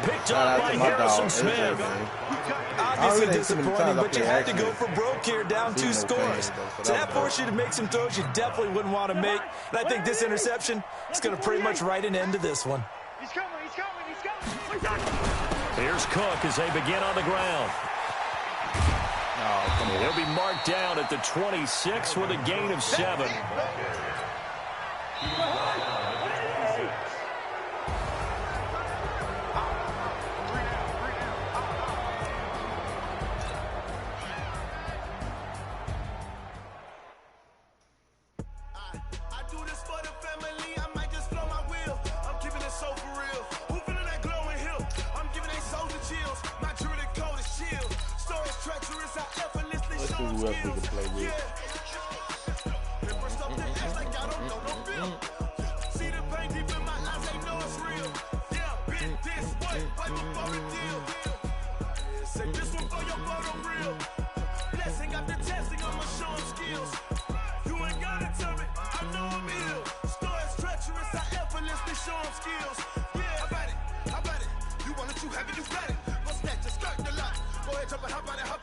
Speaker 3: Picked up by Harrison Smith.
Speaker 7: obviously disappointing, but you had to go for broke here, down 2 scores. So that forced you to make some throws you definitely wouldn't want to make. And I think this interception is going to pretty much write an end to this one.
Speaker 8: He's coming, he's coming, he's coming.
Speaker 3: Here's Cook as they begin on the ground.
Speaker 6: Oh, come on.
Speaker 3: He'll be marked down at the 26 with a gain of 7.
Speaker 6: Who else we can play with?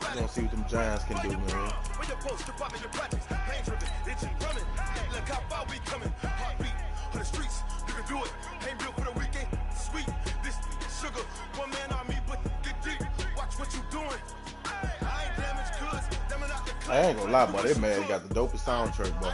Speaker 6: We're gonna see what them Giants can do, man. I ain't gonna lie, but that man got the dopest soundtrack, boy.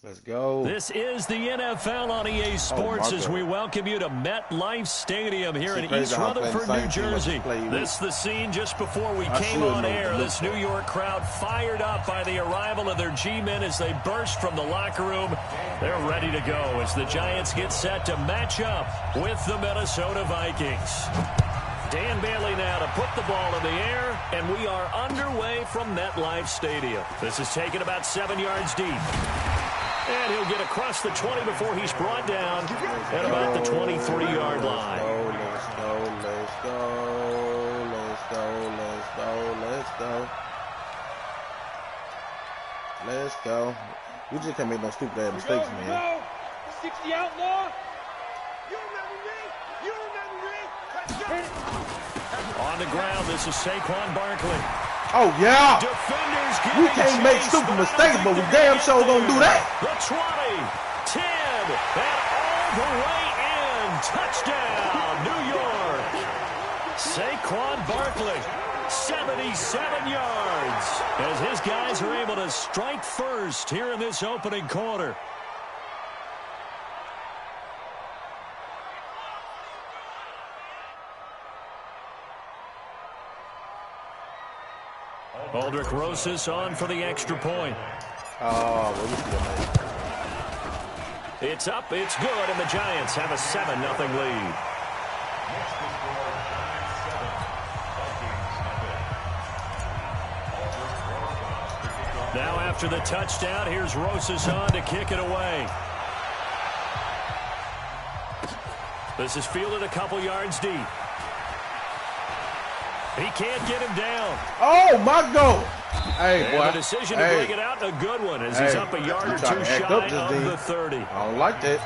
Speaker 6: Let's go.
Speaker 3: This is the NFL on EA Sports as we welcome you to MetLife Stadium here in East Rutherford, New Jersey. This is the scene just before we came on air. This New York crowd fired up by the arrival of their G-men as they burst from the locker room. They're ready to go as the Giants get set to match up with the Minnesota Vikings. Dan Bailey now to put the ball in the air, and we are underway from MetLife Stadium. This is taken about 7 yards deep. And he'll get across the 20 before he's brought down at about the 23-yard line.
Speaker 6: Let's go. We just can't make no stupid ass mistakes, man.
Speaker 8: 60 outlaw. You remember me? You remember me?
Speaker 3: On the ground, this is Saquon Barkley.
Speaker 6: Oh, yeah.
Speaker 3: Defenders
Speaker 6: we can't make stupid mistakes, but we damn sure gonna do that.
Speaker 3: The 20, 10, and all the way in. Touchdown, New York. Saquon Barkley, 77 yards, as his guys are able to strike first here in this opening quarter. Aldrich Rosas on for the extra point.
Speaker 6: Oh,
Speaker 3: it's up, it's good, and the Giants have a 7-0 lead. Now after the touchdown, here's Rosas on to kick it away. This is fielded a couple yards deep. He can't get him down.
Speaker 6: Oh, my God. Hey,
Speaker 3: and
Speaker 6: boy.
Speaker 3: The decision to bring it out, a good one, as he's up a yard or two shy of the 30.
Speaker 6: I don't like that.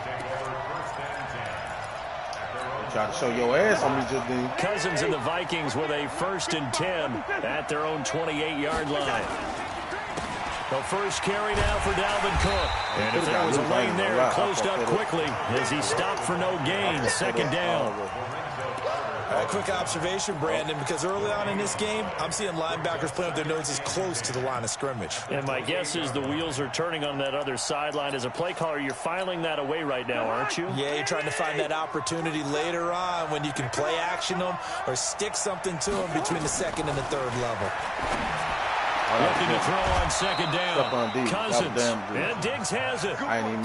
Speaker 6: Try to show your ass on me just then.
Speaker 3: Cousins and the Vikings with a 1st and 10 at their own 28-yard line. The first carry now for Dalvin Cook. And if there was a lane there, it closed up quickly as he stopped for no gain. 2nd down.
Speaker 7: A quick observation, Brandon, because early on in this game, I'm seeing linebackers putting up their noses close to the line of scrimmage.
Speaker 3: And my guess is the wheels are turning on that other sideline. As a play caller, you're filing that away right now, aren't you?
Speaker 7: Yeah, you're trying to find that opportunity later on when you can play action them or stick something to them between the 2nd and the 3rd level.
Speaker 3: Looking to throw on second down. Cousins. And Diggs has it.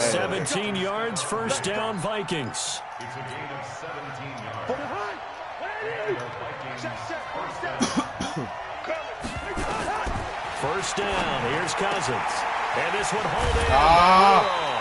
Speaker 3: 17 yards, first down, Vikings.
Speaker 9: It's a gain of 17 yards.
Speaker 3: First down. Here's Cousins. And this one holding.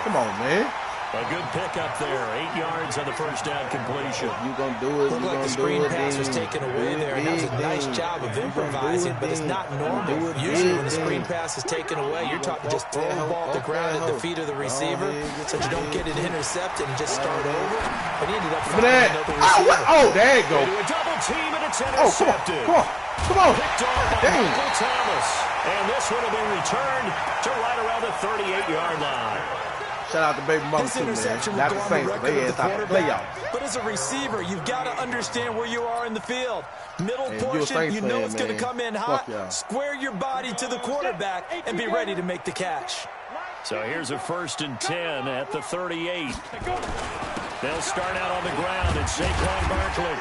Speaker 6: Come on, man.
Speaker 3: A good pickup there. 8 yards on the first down completion.
Speaker 6: You gonna do it.
Speaker 7: Looked like the screen pass was taken away there, and that was a nice job of improvising, but it's not normal. Usually when the screen pass is taken away, you're taught to just throw the ball at the ground at the feet of the receiver so you don't get it intercepted and just start over. But he ended up finding another receiver.
Speaker 6: Oh, there you go.
Speaker 3: Into a double team, and it's intercepted.
Speaker 6: Come on.
Speaker 3: Picked off by Michael Thomas. And this one will be returned to right around the 38-yard line.
Speaker 6: Shout out to Baby Mama
Speaker 7: This
Speaker 6: too,
Speaker 7: interception
Speaker 6: man.
Speaker 7: will
Speaker 6: Not
Speaker 7: go
Speaker 6: the
Speaker 7: on the
Speaker 6: Saints,
Speaker 7: record
Speaker 6: they
Speaker 7: of
Speaker 6: ass
Speaker 7: the
Speaker 6: out the
Speaker 7: quarterback.
Speaker 6: playoffs.
Speaker 7: But as a receiver, you've got to understand where you are in the field. Middle
Speaker 6: Hey, you a
Speaker 7: portion,
Speaker 6: Saints
Speaker 7: you know
Speaker 6: fan,
Speaker 7: it's going to
Speaker 6: man.
Speaker 7: come in
Speaker 6: Fuck
Speaker 7: hot.
Speaker 6: y'all.
Speaker 7: Square your body to the quarterback and be ready to make the catch.
Speaker 3: So here's a 1st and 10 at the 38. They'll start out on the ground at Saquon Barkley.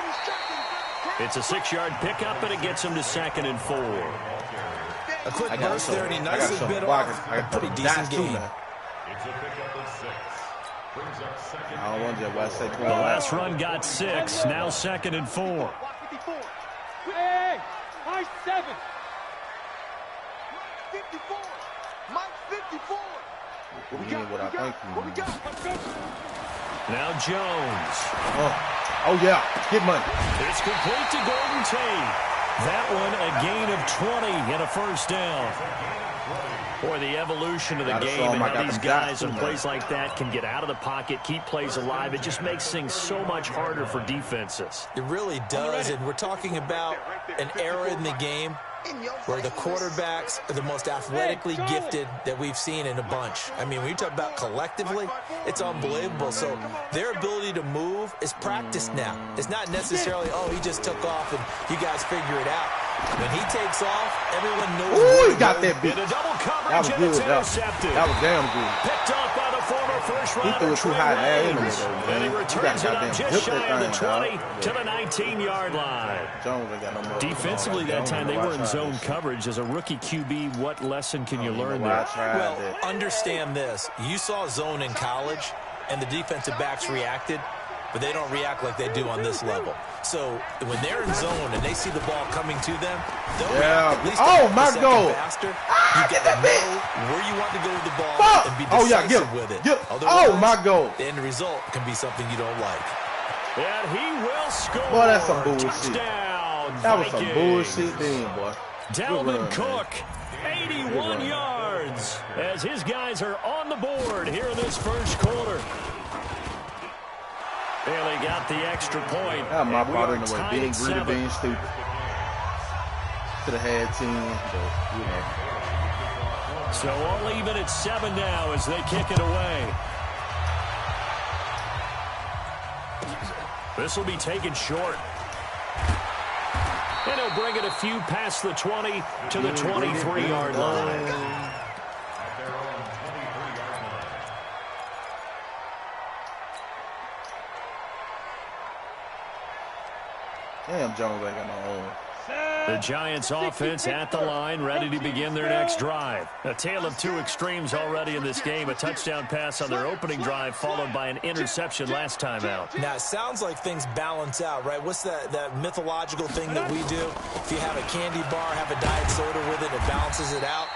Speaker 3: It's a 6-yard pickup, and it gets him to 2nd and 4.
Speaker 7: A quick burst there, and he nicely bit off a pretty decent game.
Speaker 9: It's a pickup of 6. Brings up second.
Speaker 6: I don't want you to say
Speaker 3: The last run got 6, now 2nd and 4.
Speaker 8: Hey, Mike 7. 54. Mike 54.
Speaker 6: What do you mean what I think you mean?
Speaker 3: Now Jones.
Speaker 6: Oh, yeah. Get money.
Speaker 3: It's complete to Golden Tate. That one a gain of 20 and a first down. Boy, the evolution of the game and how these guys in plays like that can get out of the pocket, keep plays alive. It just makes things so much harder for defenses.
Speaker 7: It really does, and we're talking about an era in the game where the quarterbacks are the most athletically gifted that we've seen in a bunch. I mean, when you talk about collectively, it's unbelievable. So their ability to move is practiced now. It's not necessarily, oh, he just took off and you guys figure it out. When he takes off, everyone knows.
Speaker 6: Ooh, he got that
Speaker 3: In
Speaker 6: beat.
Speaker 3: a double coverage,
Speaker 6: That was
Speaker 3: and
Speaker 6: good.
Speaker 3: it's intercepted.
Speaker 6: That was damn good.
Speaker 3: Picked off by the former first
Speaker 6: He
Speaker 3: rounder,
Speaker 6: threw it too
Speaker 3: Trey
Speaker 6: high in the air anyway,
Speaker 3: Waynes.
Speaker 6: though, man.
Speaker 3: And he
Speaker 6: You
Speaker 3: returns
Speaker 6: got
Speaker 3: it up
Speaker 6: goddamn
Speaker 3: just
Speaker 6: hip
Speaker 3: shy of the
Speaker 6: that
Speaker 3: 20
Speaker 6: thing,
Speaker 3: to the 19-yard line.
Speaker 6: Jones ain't got no more.
Speaker 3: Defensively that time, they were in zone coverage. As a rookie QB, what lesson can you learn there?
Speaker 7: Well, understand this. You saw zone in college, and the defensive backs reacted, but they don't react like they do on this level. So when they're in zone and they see the ball coming to them, they'll react at least a second faster. You got to know where you want to go with the ball and be decisive with it.
Speaker 6: Oh, my goal.
Speaker 7: The end result can be something you don't like.
Speaker 3: And he will score.
Speaker 6: Boy, that's some bullshit.
Speaker 3: Touchdown,
Speaker 6: That was some
Speaker 3: Vikings.
Speaker 6: bullshit then, boy.
Speaker 3: Dalvin Cook, 81 yards, as his guys are on the board here in this first quarter. Bailey got the extra point.
Speaker 6: That my part in the way.
Speaker 3: tied
Speaker 6: Being
Speaker 3: at
Speaker 6: greedy,
Speaker 3: 7.
Speaker 6: being stupid. Could have had 10, but,
Speaker 3: So all even at 7 now as they kick it away. This will be taken short. And he'll bring it a few past the 20 to the 23-yard line.
Speaker 6: Damn, Jones ain't got no own.
Speaker 3: The Giants offense at the line, ready to begin their next drive. A tale of two extremes already in this game. A touchdown pass on their opening drive, followed by an interception last time out.
Speaker 7: Now, it sounds like things balance out, right? What's that mythological thing that we do? If you have a candy bar, have a diet soda with it, it balances it out.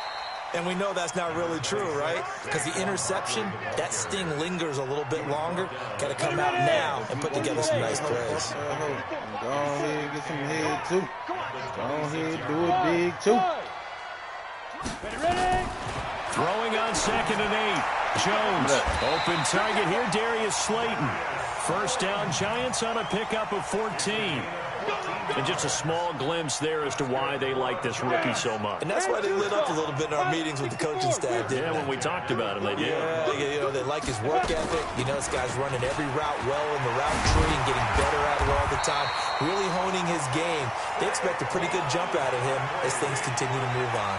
Speaker 7: And we know that's not really true, right? Because the interception, that sting lingers a little bit longer. Got to come out now and put together some nice plays.
Speaker 6: Go ahead, get some head, too. Go ahead, do it big, too.
Speaker 3: Throwing on 2nd and 8. Jones, open target here, Darius Slayton. First down, Giants on a pickup of 14. And just a small glimpse there as to why they like this rookie so much.
Speaker 7: And that's why they lit up a little bit in our meetings with the coaching staff, didn't they?
Speaker 3: When we talked about him, they did.
Speaker 7: Yeah, you know, they like his work ethic. You know, this guy's running every route well in the route tree and getting better at it all the time, really honing his game. They expect a pretty good jump out of him as things continue to move on.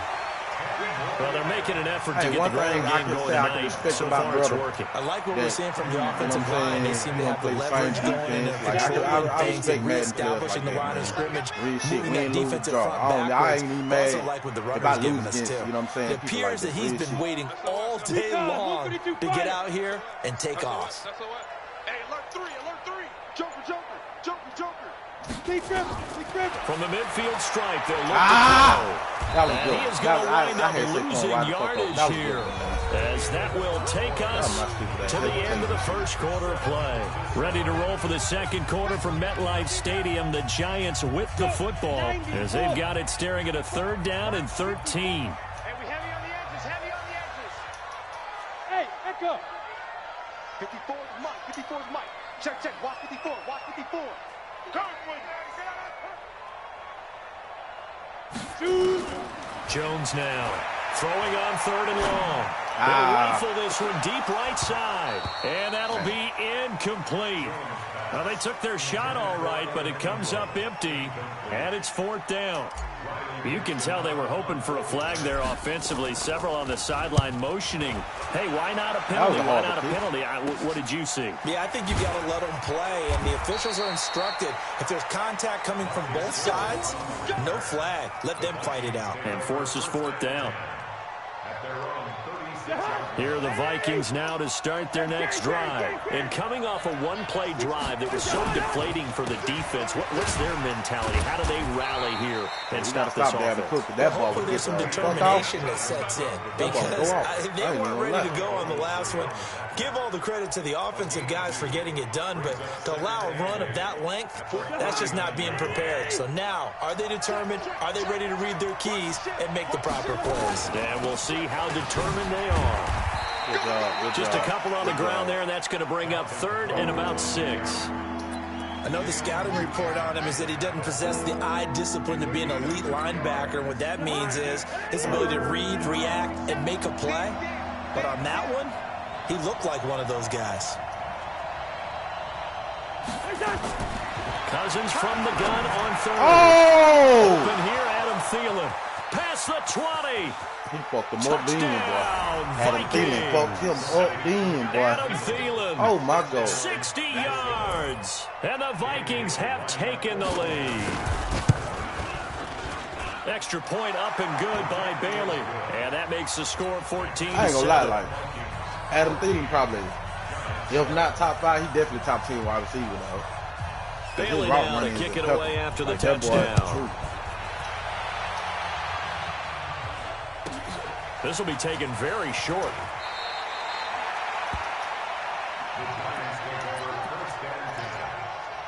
Speaker 3: Well, they're making an effort to get the ground game going tonight. So far, it's working.
Speaker 7: I like what we're seeing from the offensive line. They seem to have the leverage going and controlling things and reestablishing the line of scrimmage, moving that defensive front backwards. I also like what the runner's giving us, too. It appears that he's been waiting all day long to get out here and take off.
Speaker 8: Hey, alert three. Joker.
Speaker 3: From the midfield stripe, they'll look to throw.
Speaker 6: That was good.
Speaker 3: He is going to wind up losing yardage here, as that will take us to the end of the first quarter of play. Ready to roll for the second quarter from MetLife Stadium. The Giants with the football, as they've got it staring at a 3rd down and 13.
Speaker 8: Hey, we heavy on the edges. Hey, echo. 54 is Mike. Check. Watch 54.
Speaker 3: Jones now throwing on 3rd and long. They'll rifle this one deep right side, and that'll be incomplete. Well, they took their shot all right, but it comes up empty, and it's 4th down. You can tell they were hoping for a flag there offensively. Several on the sideline motioning, hey, why not a penalty? Why not a penalty? What did you see?
Speaker 7: Yeah, I think you've got to let them play, and the officials are instructed, if there's contact coming from both sides, no flag. Let them fight it out.
Speaker 3: And forces 4th down. Here are the Vikings now to start their next drive. And coming off a one-play drive that was so deflating for the defense, what's their mentality? How do they rally here and stop this offense?
Speaker 7: Hopefully there's some determination that sets in, because they weren't ready to go on the last one. Give all the credit to the offensive guys for getting it done, but to allow a run of that length, that's just not being prepared. So now, are they determined? Are they ready to read their keys and make the proper plays?
Speaker 3: And we'll see how determined they are. Just a couple on the ground there, and that's going to bring up 3rd and about 6.
Speaker 7: I know the scouting report on him is that he doesn't possess the eye discipline to be an elite linebacker. And what that means is his ability to read, react, and make a play. But on that one, he looked like one of those guys.
Speaker 3: Cousins from the gun on 3rd.
Speaker 6: Oh!
Speaker 3: Open here, Adam Thielen. Past the 20.
Speaker 6: He fucked him up then, boy. Adam Thielen fucked him up then, boy.
Speaker 3: Adam Thielen.
Speaker 6: Oh, my God.
Speaker 3: 60 yards. And the Vikings have taken the lead. Extra point up and good by Bailey. And that makes the score 14-7.
Speaker 6: I ain't gonna lie, like, Adam Thielen probably, if not top 5, he definitely top 10 wide receiver, though.
Speaker 3: Bailey now to kick it away after the touchdown. This will be taken very short.
Speaker 9: The Giants take over 1st and 10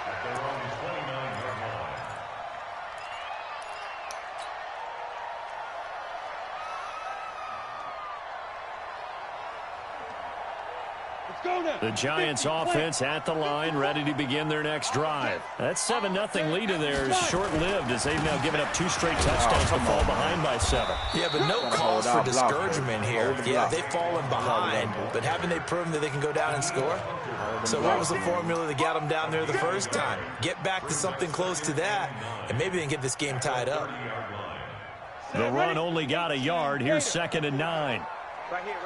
Speaker 9: at their own 29-yard line.
Speaker 3: The Giants offense at the line, ready to begin their next drive. That 7-0 lead of theirs short-lived, as they've now given up 2 straight touchdowns to fall behind by 7.
Speaker 7: Yeah, but no cause for discouragement here. Yeah, they've fallen behind, but haven't they proven that they can go down and score? So what was the formula that got them down there the first time? Get back to something close to that, and maybe they can get this game tied up.
Speaker 3: The run only got a yard. Here's 2nd and 9.
Speaker 8: Right here.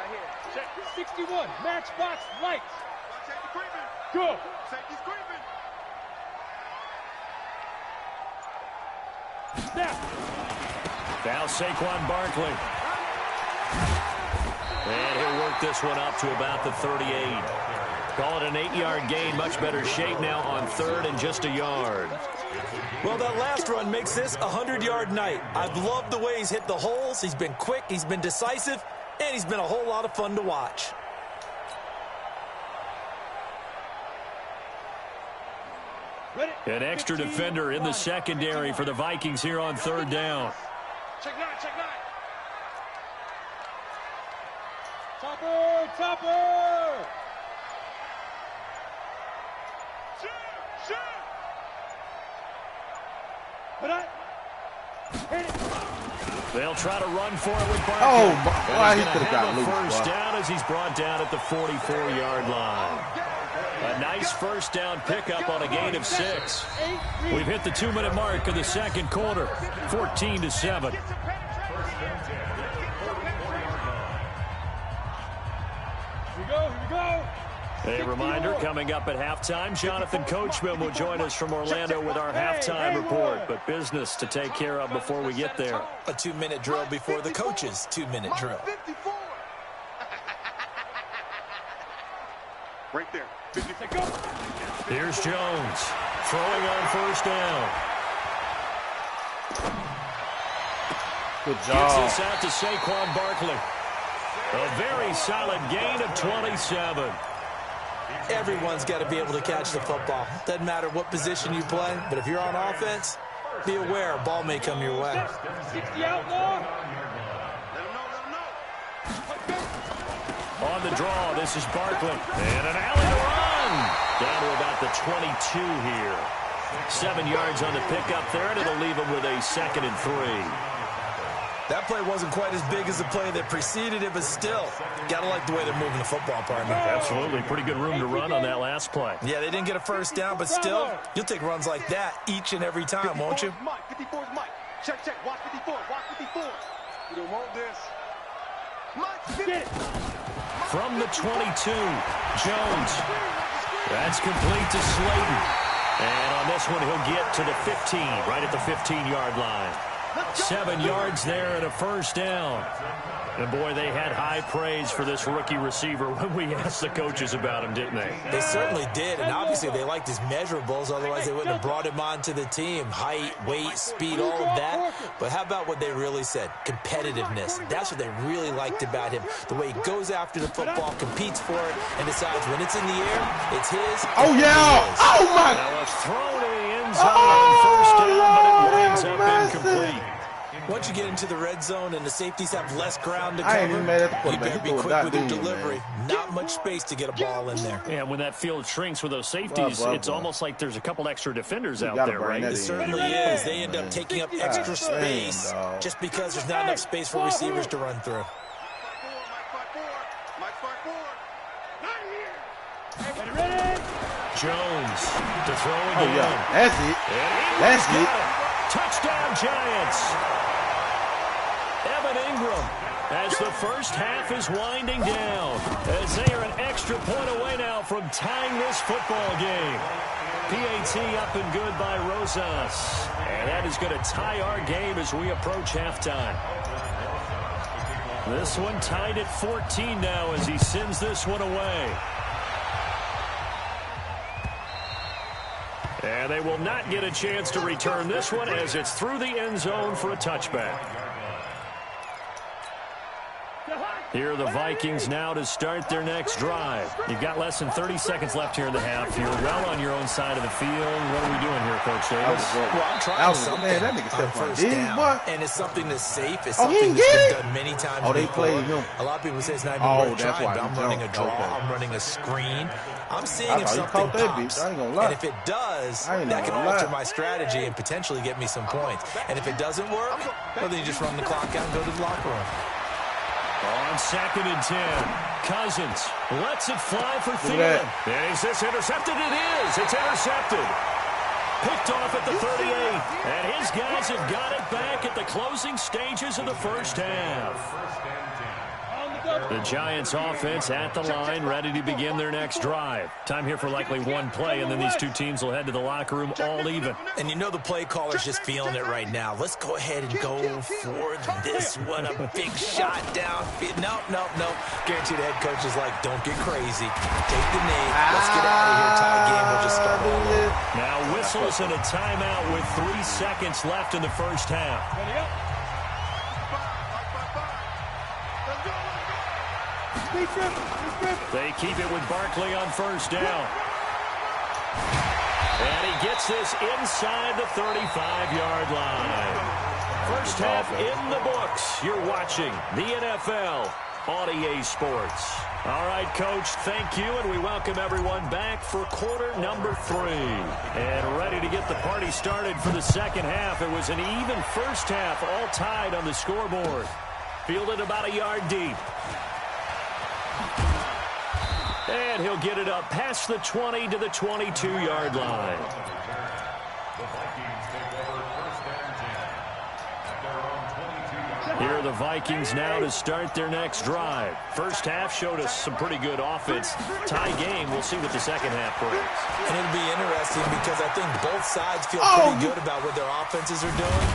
Speaker 8: Check. 61. Matchbox lights. Go. Safety's creeping. Snap.
Speaker 3: Now Saquon Barkley. And he'll work this one up to about the 38. Call it an 8-yard gain. Much better shape now on 3rd and just a yard.
Speaker 7: Well, that last run makes this a 100-yard night. I've loved the way he's hit the holes. He's been quick. He's been decisive. And he's been a whole lot of fun to watch.
Speaker 3: An extra defender in the secondary for the Vikings here on 3rd down.
Speaker 8: Check 9. Topper. Shoot. Put it. Hit it.
Speaker 3: They'll try to run for it with Barkley.
Speaker 6: Oh, he could have got loose.
Speaker 3: First down as he's brought down at the 44-yard line. A nice first down pickup on a gain of 6. We've hit the 2-minute mark of the second quarter. 14-7. A reminder, coming up at halftime, Jonathan Coachman will join us from Orlando with our halftime report. But business to take care of before we get there.
Speaker 7: A 2-minute drill before the coach's 2-minute drill.
Speaker 8: Right there.
Speaker 3: Here's Jones, throwing on first down.
Speaker 6: Good job.
Speaker 3: Gets this out to Saquon Barkley. A very solid gain of 27.
Speaker 7: Everyone's got to be able to catch the football. Doesn't matter what position you play, but if you're on offense, be aware a ball may come your way.
Speaker 8: 60 outlaw.
Speaker 3: On the draw, this is Barkley. And an alley to run. Down to about the 22 here. 7 yards on the pickup there, and it'll leave him with a 2nd and 3.
Speaker 7: That play wasn't quite as big as the play that preceded it, but still, got to like the way they're moving the football, partner.
Speaker 3: Absolutely. Pretty good room to run on that last play.
Speaker 7: Yeah, they didn't get a first down, but still, you'll take runs like that each and every time, won't you?
Speaker 8: Mike, 54 is Mike. Check. Watch 54. Watch 54. You don't want this. Mike, get it.
Speaker 3: From the 22, Jones. That's complete to Slayton. And on this one, he'll get to the 15, right at the 15-yard line. 7 yards there and a first down. And, boy, they had high praise for this rookie receiver when we asked the coaches about him, didn't they?
Speaker 7: They certainly did, and obviously they liked his measurables. Otherwise, they wouldn't have brought him onto the team. Height, weight, speed, all of that. But how about what they really said? Competitiveness. That's what they really liked about him. The way he goes after the football, competes for it, and decides when it's in the air, it's his.
Speaker 6: Oh, yeah. Oh, my.
Speaker 3: Now a throw to the end zone on first down, but it winds up incomplete.
Speaker 7: Once you get into the red zone and the safeties have less ground to
Speaker 6: I ain't
Speaker 7: cover,
Speaker 6: even mad at the
Speaker 7: you
Speaker 6: quarterback.
Speaker 7: better
Speaker 6: He
Speaker 7: be
Speaker 6: threw a
Speaker 7: quick
Speaker 6: dot
Speaker 7: with your
Speaker 6: in,
Speaker 7: delivery.
Speaker 6: man.
Speaker 7: Not much space to get a ball in there.
Speaker 3: Yeah, when that field shrinks with those safeties, it's almost like there's a couple extra defenders out there, right?
Speaker 7: It certainly is. They end up taking up extra space just because there's not enough space for receivers to run through.
Speaker 3: Jones to throw again.
Speaker 6: Oh, yeah. That's it. That's it.
Speaker 3: Touchdown, Giants. Evan Ingram, as the first half is winding down, as they are an extra point away now from tying this football game. PAT up and good by Rosas. And that is going to tie our game as we approach halftime. This one tied at 14 now as he sends this one away. And they will not get a chance to return this one as it's through the end zone for a touchback. Here are the Vikings now to start their next drive. You've got less than 30 seconds left here in the half. You're well on your own side of the field. What are we doing here, Coach Davis?
Speaker 7: Well, I'm trying something
Speaker 6: man, that nigga stepped on this, boy.
Speaker 7: And it's something that's safe. It's
Speaker 6: Oh, he
Speaker 7: something
Speaker 6: didn't
Speaker 7: that's
Speaker 6: get
Speaker 7: been done many times
Speaker 6: Oh, they
Speaker 7: before.
Speaker 6: played him.
Speaker 7: A lot of people say it's not even
Speaker 6: Oh,
Speaker 7: worth
Speaker 6: that's
Speaker 7: trying,
Speaker 6: why
Speaker 7: but
Speaker 6: he
Speaker 7: I'm running a
Speaker 6: jumped.
Speaker 7: draw.
Speaker 6: Okay.
Speaker 7: I'm running a screen. I'm seeing
Speaker 6: I
Speaker 7: if
Speaker 6: thought you
Speaker 7: something
Speaker 6: caught that
Speaker 7: pops.
Speaker 6: bitch. I ain't gonna lie.
Speaker 7: And if it does,
Speaker 6: I ain't
Speaker 7: that can
Speaker 6: gonna
Speaker 7: alter
Speaker 6: lie.
Speaker 7: my strategy and potentially get me some points. And if it doesn't work, well, then you just run the clock out and go to the locker room.
Speaker 3: On 2nd and 10, Cousins lets it fly for
Speaker 6: Look at
Speaker 3: Thielen. Is this intercepted? It is. It's intercepted. Picked off at the 38. And his guys have got it back at the closing stages of the first half. The Giants offense at the line, ready to begin their next drive. Time here for likely one play, and then these two teams will head to the locker room all even.
Speaker 7: And you know the play caller's just feeling it right now. Let's go ahead and go for this one. A big shot down. No. Guarantee the head coach is like, don't get crazy. Take the knee. Let's get out of here. Tie game. We'll just start all over.
Speaker 3: Now whistles and a timeout with 3 seconds left in the first half. They keep it with Barkley on first down. And he gets this inside the 35-yard line. First half in the books. You're watching the NFL on EA Sports. All right, Coach, thank you, and we welcome everyone back for quarter number 3. And ready to get the party started for the second half. It was an even first half, all tied on the scoreboard. Fielded about a yard deep. And he'll get it up past the 20 to the 22-yard line.
Speaker 9: The Vikings take over 1st and 10 at their own 22-yard
Speaker 3: Here are the Vikings now to start their next drive. First half showed us some pretty good offense. Tie game. We'll see what the second half brings.
Speaker 7: And it'll be interesting because I think both sides feel pretty good about what their offenses are doing.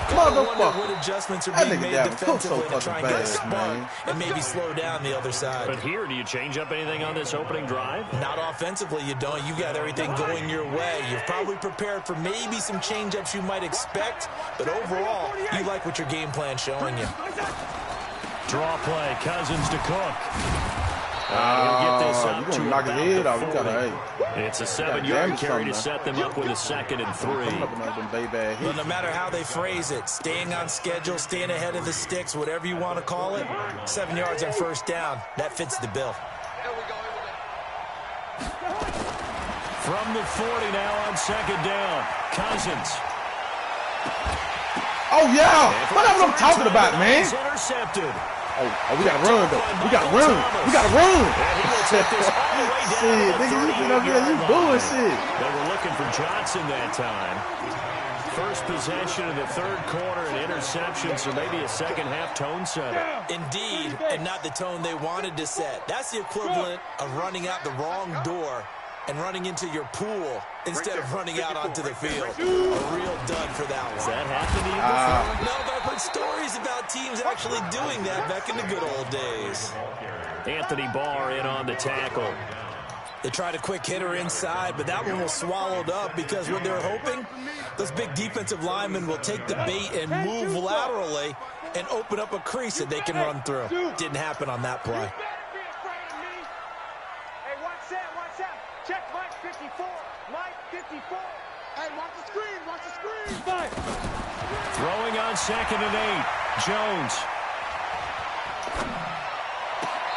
Speaker 7: I wonder what adjustments are being made defensively to try and get a spark and maybe slow down the other side.
Speaker 3: But here, do you change up anything on this opening drive?
Speaker 7: Not offensively, you don't. You got everything going your way. You've probably prepared for maybe some change-ups you might expect, but overall, you like what your game plan's showing you.
Speaker 3: Draw play, Cousins to Cook. He'll get this up to
Speaker 6: knock his head off.
Speaker 3: It's a 7-yard carry to set them up with a 2nd and 3.
Speaker 7: Well, no matter how they phrase it, staying on schedule, staying ahead of the sticks, whatever you want to call it, 7 yards on first down, that fits the bill.
Speaker 3: From the 40 now on 2nd down, Cousins.
Speaker 6: Oh, yeah. What I'm talking about, man.
Speaker 3: Intercepted.
Speaker 6: Oh, we got to run, though. We got to run. We got to run.
Speaker 3: Shit,
Speaker 6: nigga, you bullshit.
Speaker 3: They were looking for Johnson that time. First possession of the third quarter, an interception, so maybe a second-half tone setter.
Speaker 7: Indeed, and not the tone they wanted to set. That's the equivalent of running out the wrong door and running into your pool instead of running out onto the field. A real dud for that one.
Speaker 3: Has that happened to you before?
Speaker 7: No, but I've heard stories about teams actually doing that back in the good old days.
Speaker 3: Anthony Barr in on the tackle.
Speaker 7: They tried a quick hitter inside, but that one was swallowed up because what they're hoping, those big defensive linemen will take the bait and move laterally and open up a crease that they can run through. Didn't happen on that play.
Speaker 8: Check Mike 54. Mike 54. Hey, watch the screen. Watch the screen. Five.
Speaker 3: Throwing on 2nd and 8. Jones.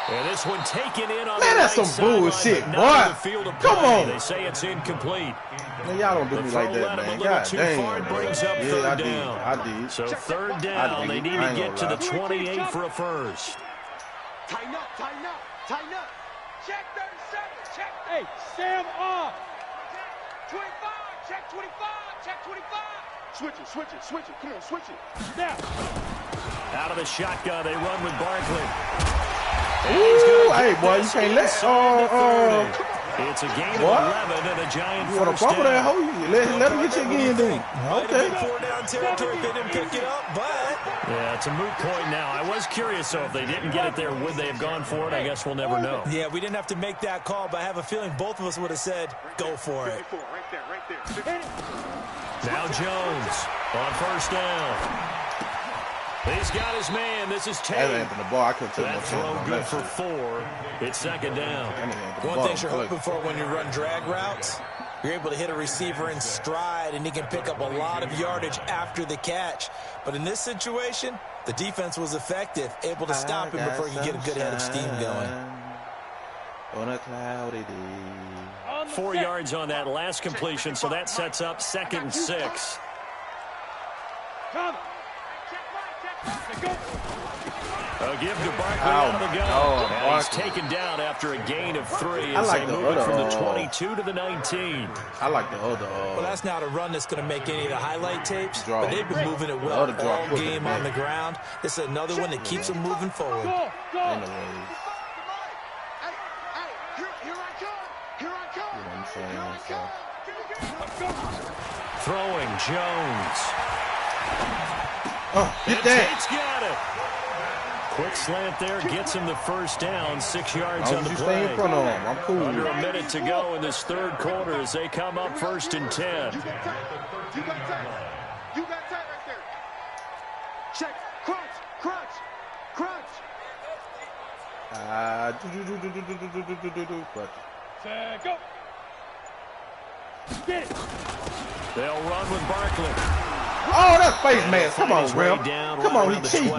Speaker 3: And this one taken in on
Speaker 6: man,
Speaker 3: the
Speaker 6: that's
Speaker 3: right
Speaker 6: some bullshit,
Speaker 3: boy.
Speaker 6: Come on.
Speaker 3: They say it's incomplete.
Speaker 6: Man, y'all don't do me like that, man. God damn.
Speaker 3: Brings up third down.
Speaker 6: I did.
Speaker 3: So 3rd down, they need to get to the 28 for a first.
Speaker 8: Tighten up, tighten up, tighten up. Check 37, check. Hey, Sam off. 25, check 25, check 25. Switch it, switch it, switch it. Come on, switch it. Now.
Speaker 3: Out of the shotgun, they run with Barkley.
Speaker 6: Ooh, hey, boy, you can't let...
Speaker 3: It's a gain of 11 and a giant
Speaker 6: you want to fumble that hole? Let him get you again, then. Okay.
Speaker 7: 4-down territory if they didn't pick it up, but...
Speaker 3: Yeah, it's a moot point now. I was curious, so if they didn't get it there, would they have gone for it? I guess we'll never know.
Speaker 7: Yeah, we didn't have to make that call, but I have a feeling both of us would have said, go for it.
Speaker 8: Right there, right there.
Speaker 3: Now Jones on first down. He's got his man. This is Tate. That throw good for 4. It's 2nd down.
Speaker 7: One thing you're hoping for when you run drag routes, you're able to hit a receiver in stride, and he can pick up a lot of yardage after the catch. But in this situation, the defense was effective, able to stop him before he could get a good head of steam going.
Speaker 6: On a cloudy day.
Speaker 3: 4 yards on that last completion, so that sets up 2nd and 6.
Speaker 8: Come.
Speaker 3: A give to Barkley out of the gun. And he's taken down after a gain of 3 as they move it from the 22 to the 19.
Speaker 6: I like the other.
Speaker 7: Well, that's not a run that's going to make any of the highlight tapes, but they've been moving it well all game on the ground. This is another one that keeps them moving forward.
Speaker 3: Throwing Jones.
Speaker 6: Get that.
Speaker 3: Tate's got it. Quick slant there gets him the first down. 6 yards on the play.
Speaker 6: Stay in front of him. I'm cool.
Speaker 3: Under a minute to go in this third quarter as they come up 1st and 10.
Speaker 8: You got tight. You got tight right there. Check. Crunch. Crunch. Crunch. Go. Get it.
Speaker 3: They'll run with Barkley.
Speaker 6: Oh, that's face mask. Come on, Will.
Speaker 3: Come on, he's cheating.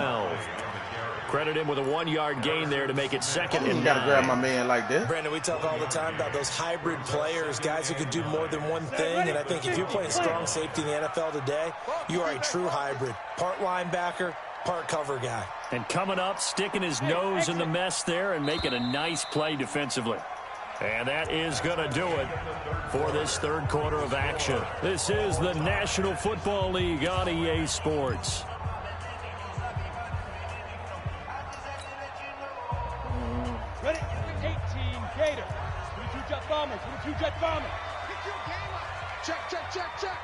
Speaker 3: Credit him with a 1-yard gain there to make it 2nd and 9.
Speaker 6: You got to grab my man like that.
Speaker 7: Brandon, we talk all the time about those hybrid players, guys who can do more than one thing. And I think if you're playing strong safety in the NFL today, you are a true hybrid. Part linebacker, part cover guy.
Speaker 3: And coming up, sticking his nose in the mess there and making a nice play defensively. And that is going to do it for this third quarter of action. This is the National Football League on EA Sports.
Speaker 8: Jet bombers. With the 2 jet bombers. Get your game up. Check, check, check, check.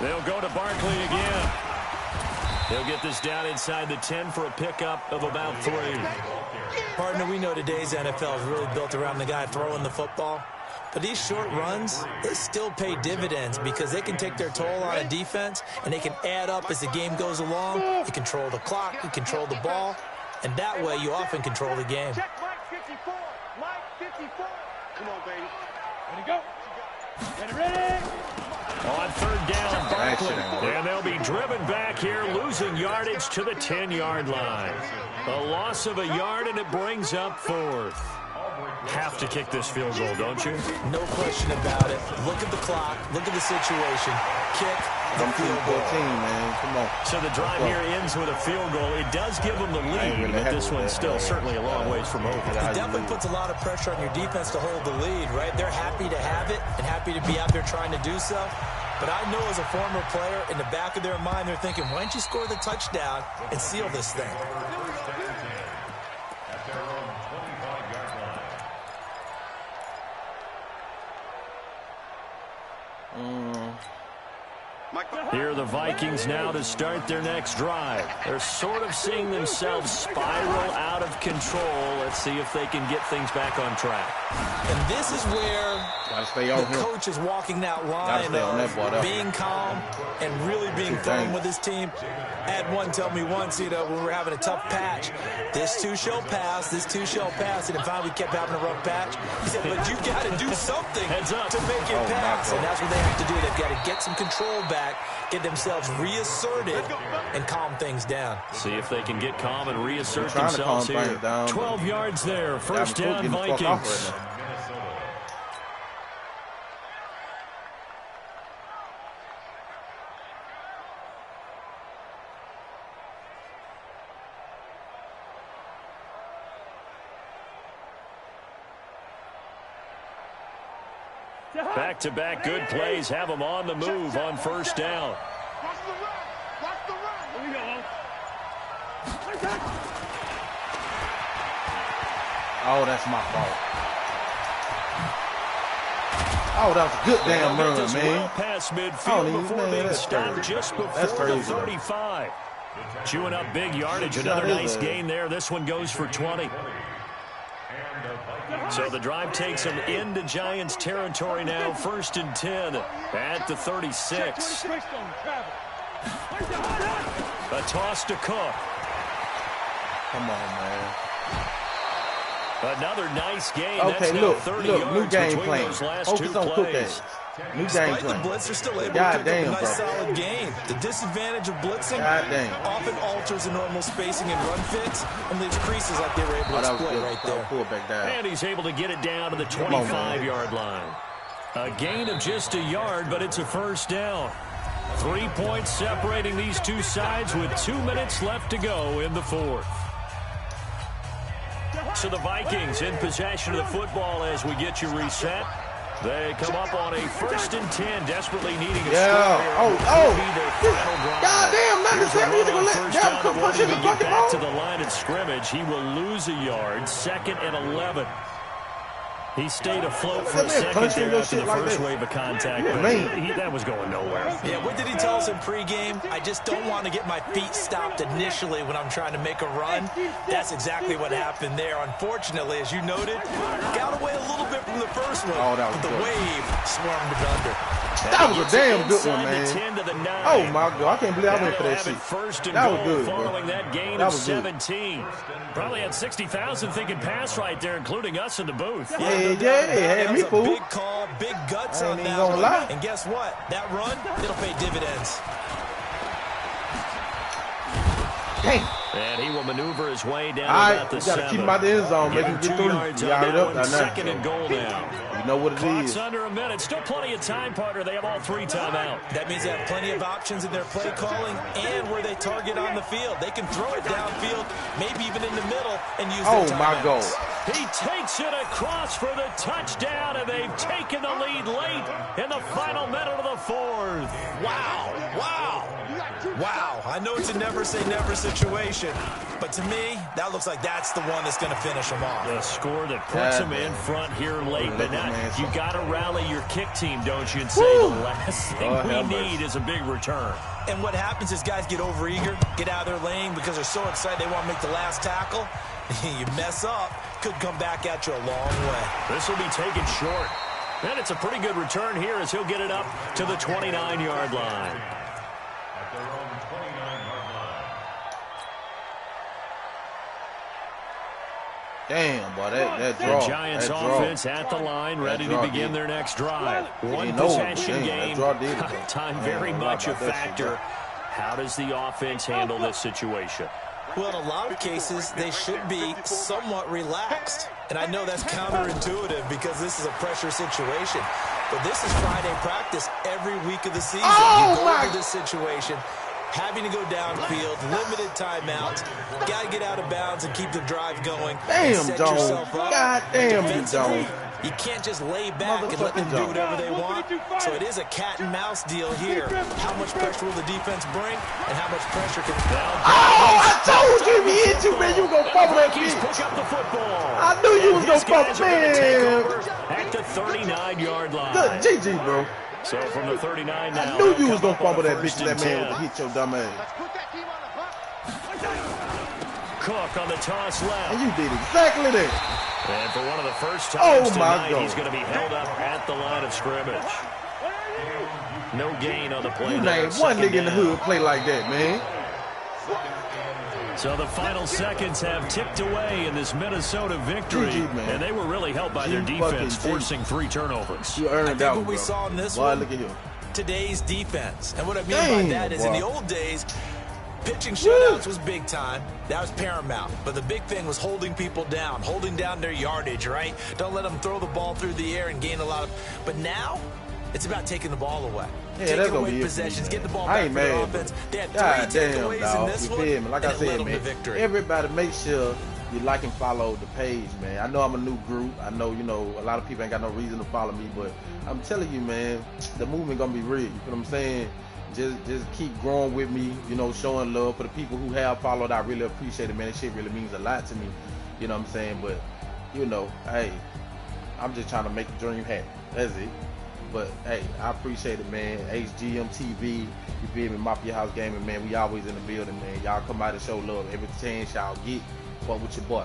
Speaker 3: They'll go to Barkley again. He'll get this down inside the 10 for a pickup of about 3.
Speaker 7: Partner, we know today's NFL is really built around the guy throwing the football. But these short runs, they still pay dividends because they can take their toll on a defense and they can add up as the game goes along. You control the clock, you control the ball, and that way you often control the game.
Speaker 8: Check Mike 54. Mike 54. Come on, baby. Ready to go. Ready.
Speaker 3: On 3rd down, Barkley. And they'll be driven back here, losing yardage to the 10-yard line. A loss of a yard, and it brings up 4th. Have to kick this field goal, don't you?
Speaker 7: No question about it. Look at the clock. Look at the situation. Kick the field goal.
Speaker 6: 14, man. Come on.
Speaker 3: So the drive here ends with a field goal. It does give them the lead, but this one's still certainly a long ways from over.
Speaker 7: It definitely puts a lot of pressure on your defense to hold the lead, right? They're happy to have it and happy to be out there trying to do so. But I know as a former player, in the back of their mind, they're thinking, why don't you score the touchdown and seal this thing?
Speaker 3: Here are the Vikings now to start their next drive. They're sort of seeing themselves spiral out of control. Let's see if they can get things back on track.
Speaker 7: And this is where the coach is walking that line of being calm and really being firm with his team. I had one tell me once, when we were having a tough patch, this too shall pass, this too shall pass, and finally we kept having a rough patch. He said, but you've got to do something to make it pass, and that's what they have to do. They've got to get some control back, get themselves reasserted, and calm things down.
Speaker 3: See if they can get calm and reassert themselves here. 12 yards there, 1st down Vikings. Back-to-back good plays have them on the move on 1st down.
Speaker 8: Watch the run. Watch the run. Here we go.
Speaker 6: Oh, that's my fault. Oh, that was a good damn run, man.
Speaker 3: Well past midfield before being stopped just before the 35. Chewing up big yardage. Another nice gain there. This one goes for 20. So the drive takes them into Giants territory now. 1st and 10 at the 36. A toss to Cook.
Speaker 6: Come on, man.
Speaker 3: Another nice game.
Speaker 6: Okay,
Speaker 3: That's
Speaker 6: look, new game plan. Focus on Cook ads. New game
Speaker 7: Despite
Speaker 6: plan.
Speaker 7: the blitz, they're still able to pick up a nice solid game. The disadvantage of blitzing often alters the normal spacing and run fits and leaves creases like they were able to exploit right there.
Speaker 6: Pull it back down.
Speaker 3: And he's able to get it down to the 25-yard line. A gain of just a yard, but it's a 1st down. 3 points separating these two sides with 2 minutes left to go in the 4th. So the Vikings in possession of the football as we get you reset. They come up on a 1st and 10, desperately needing a score here.
Speaker 6: God damn, not the same. He's going to let down Cook push in the bucket
Speaker 3: back to the line of scrimmage. He will lose a yard. 2nd and 11. He stayed afloat for a second there after the first wave of contact, but that was going nowhere.
Speaker 7: Yeah, what did he tell us in pregame? I just don't want to get my feet stopped initially when I'm trying to make a run. That's exactly what happened there. Unfortunately, as you noted, got away a little bit from the first one, but the wave swarmed it under.
Speaker 6: That was a damn good one, man. Oh, my God. I can't believe I went for that shit. That was good,
Speaker 3: following that gain of 17. Probably had 60,000 thinking pass right there, including us in the booth.
Speaker 6: Yeah, had me fooled.
Speaker 7: Big call, big guts on that one. And guess what? That run, it'll pay dividends.
Speaker 6: Dang.
Speaker 3: And he will maneuver his way down about the 7.
Speaker 6: Got to keep him out the end zone, make him get through.
Speaker 3: Second and goal now.
Speaker 6: You know what it
Speaker 3: Clock's
Speaker 6: is.
Speaker 3: under a minute. Still plenty of time, partner. They have all 3 timeout.
Speaker 7: That means they have plenty of options in their play calling and where they target on the field. They can throw it downfield, maybe even in the middle, and use their timeouts.
Speaker 6: Oh, my God.
Speaker 3: He takes it across for the touchdown, and they've taken the lead late in the final minute of the 4th.
Speaker 7: Wow. Wow, I know it's a never say never situation, but to me, that looks like that's the one that's going to finish them off.
Speaker 3: The score that puts them in front here late, but now you got to rally your kick team, don't you, and say the last thing we need is a big return.
Speaker 7: And what happens is guys get overeager, get out of their lane because they're so excited they want to make the last tackle. You mess up, could come back at you a long way.
Speaker 3: This will be taken short. And it's a pretty good return here as he'll get it up to the 29-yard line.
Speaker 9: At their own 29-yard line.
Speaker 6: Damn, boy, that draw.
Speaker 3: The Giants offense at the line, ready to begin their next drive. One possession game. Time very much a factor. How does the offense handle this situation?
Speaker 7: Well, in a lot of cases, they should be somewhat relaxed. And I know that's counterintuitive because this is a pressure situation. But this is Friday practice every week of the season. You go into this situation, having to go downfield, limited timeouts, got to get out of bounds and keep the drive going.
Speaker 6: Damn,
Speaker 7: set
Speaker 6: Jones.
Speaker 7: yourself up.
Speaker 6: God damn, you Jones.
Speaker 7: You can't just lay back and let them do whatever they want. So it is a cat and mouse deal here. How much pressure will the defense bring and how much pressure can...
Speaker 6: I told you if he hit you, man, you was going to fumble that bitch.
Speaker 3: Pick up the football.
Speaker 6: I knew you was going to fumble, man.
Speaker 3: At the 39-yard line.
Speaker 6: Good GG, bro.
Speaker 3: So from the 39 now.
Speaker 6: I knew you was going to fumble that bitch, that man would hit your dumb ass.
Speaker 3: Cook on the toss left.
Speaker 6: And you did exactly that.
Speaker 3: And for one of the first times tonight,
Speaker 6: God.
Speaker 3: he's going to be held up at the line of scrimmage. No gain on the play.
Speaker 6: You named one nigga in the hood play like that, man.
Speaker 3: So the final seconds have ticked away in this Minnesota victory.
Speaker 6: GG,
Speaker 3: and they were really helped by their defense, forcing 3 turnovers.
Speaker 6: You earned that one,
Speaker 7: what we saw in this
Speaker 6: Boy,
Speaker 7: one,
Speaker 6: look at you.
Speaker 7: today's defense. And what I mean by that is in the old days, pitching shutouts was big time. That was paramount. But the big thing was holding people down, holding down their yardage, right? Don't let them throw the ball through the air and gain a lot of... But now, it's about taking the ball away.
Speaker 6: Yeah, that's
Speaker 7: taking
Speaker 6: gonna
Speaker 7: away
Speaker 6: be
Speaker 7: possessions,
Speaker 6: it,
Speaker 7: get the ball
Speaker 6: I
Speaker 7: back
Speaker 6: ain't
Speaker 7: for the
Speaker 6: mad,
Speaker 7: offense. They had 3
Speaker 6: God damn,
Speaker 7: takeaways
Speaker 6: dog.
Speaker 7: in this
Speaker 6: You
Speaker 7: one,
Speaker 6: feel me? Like I
Speaker 7: and it led
Speaker 6: said,
Speaker 7: them to
Speaker 6: man,
Speaker 7: victory.
Speaker 6: everybody make sure you like and follow the page, man. I know I'm a new group. I know, you know, a lot of people ain't got no reason to follow me, but I'm telling you, man, the movement gonna be real. You feel what I'm saying? Just keep growing with me, you know, showing love. For the people who have followed, I really appreciate it, man. This shit really means a lot to me. You know what I'm saying? But, you know, hey, I'm just trying to make the dream happen. That's it. But, hey, I appreciate it, man. HGM-TV, you feel me? Mafia House Gaming, man. We always in the building, man. Y'all come out and show love every chance y'all get. Fuck with your boy.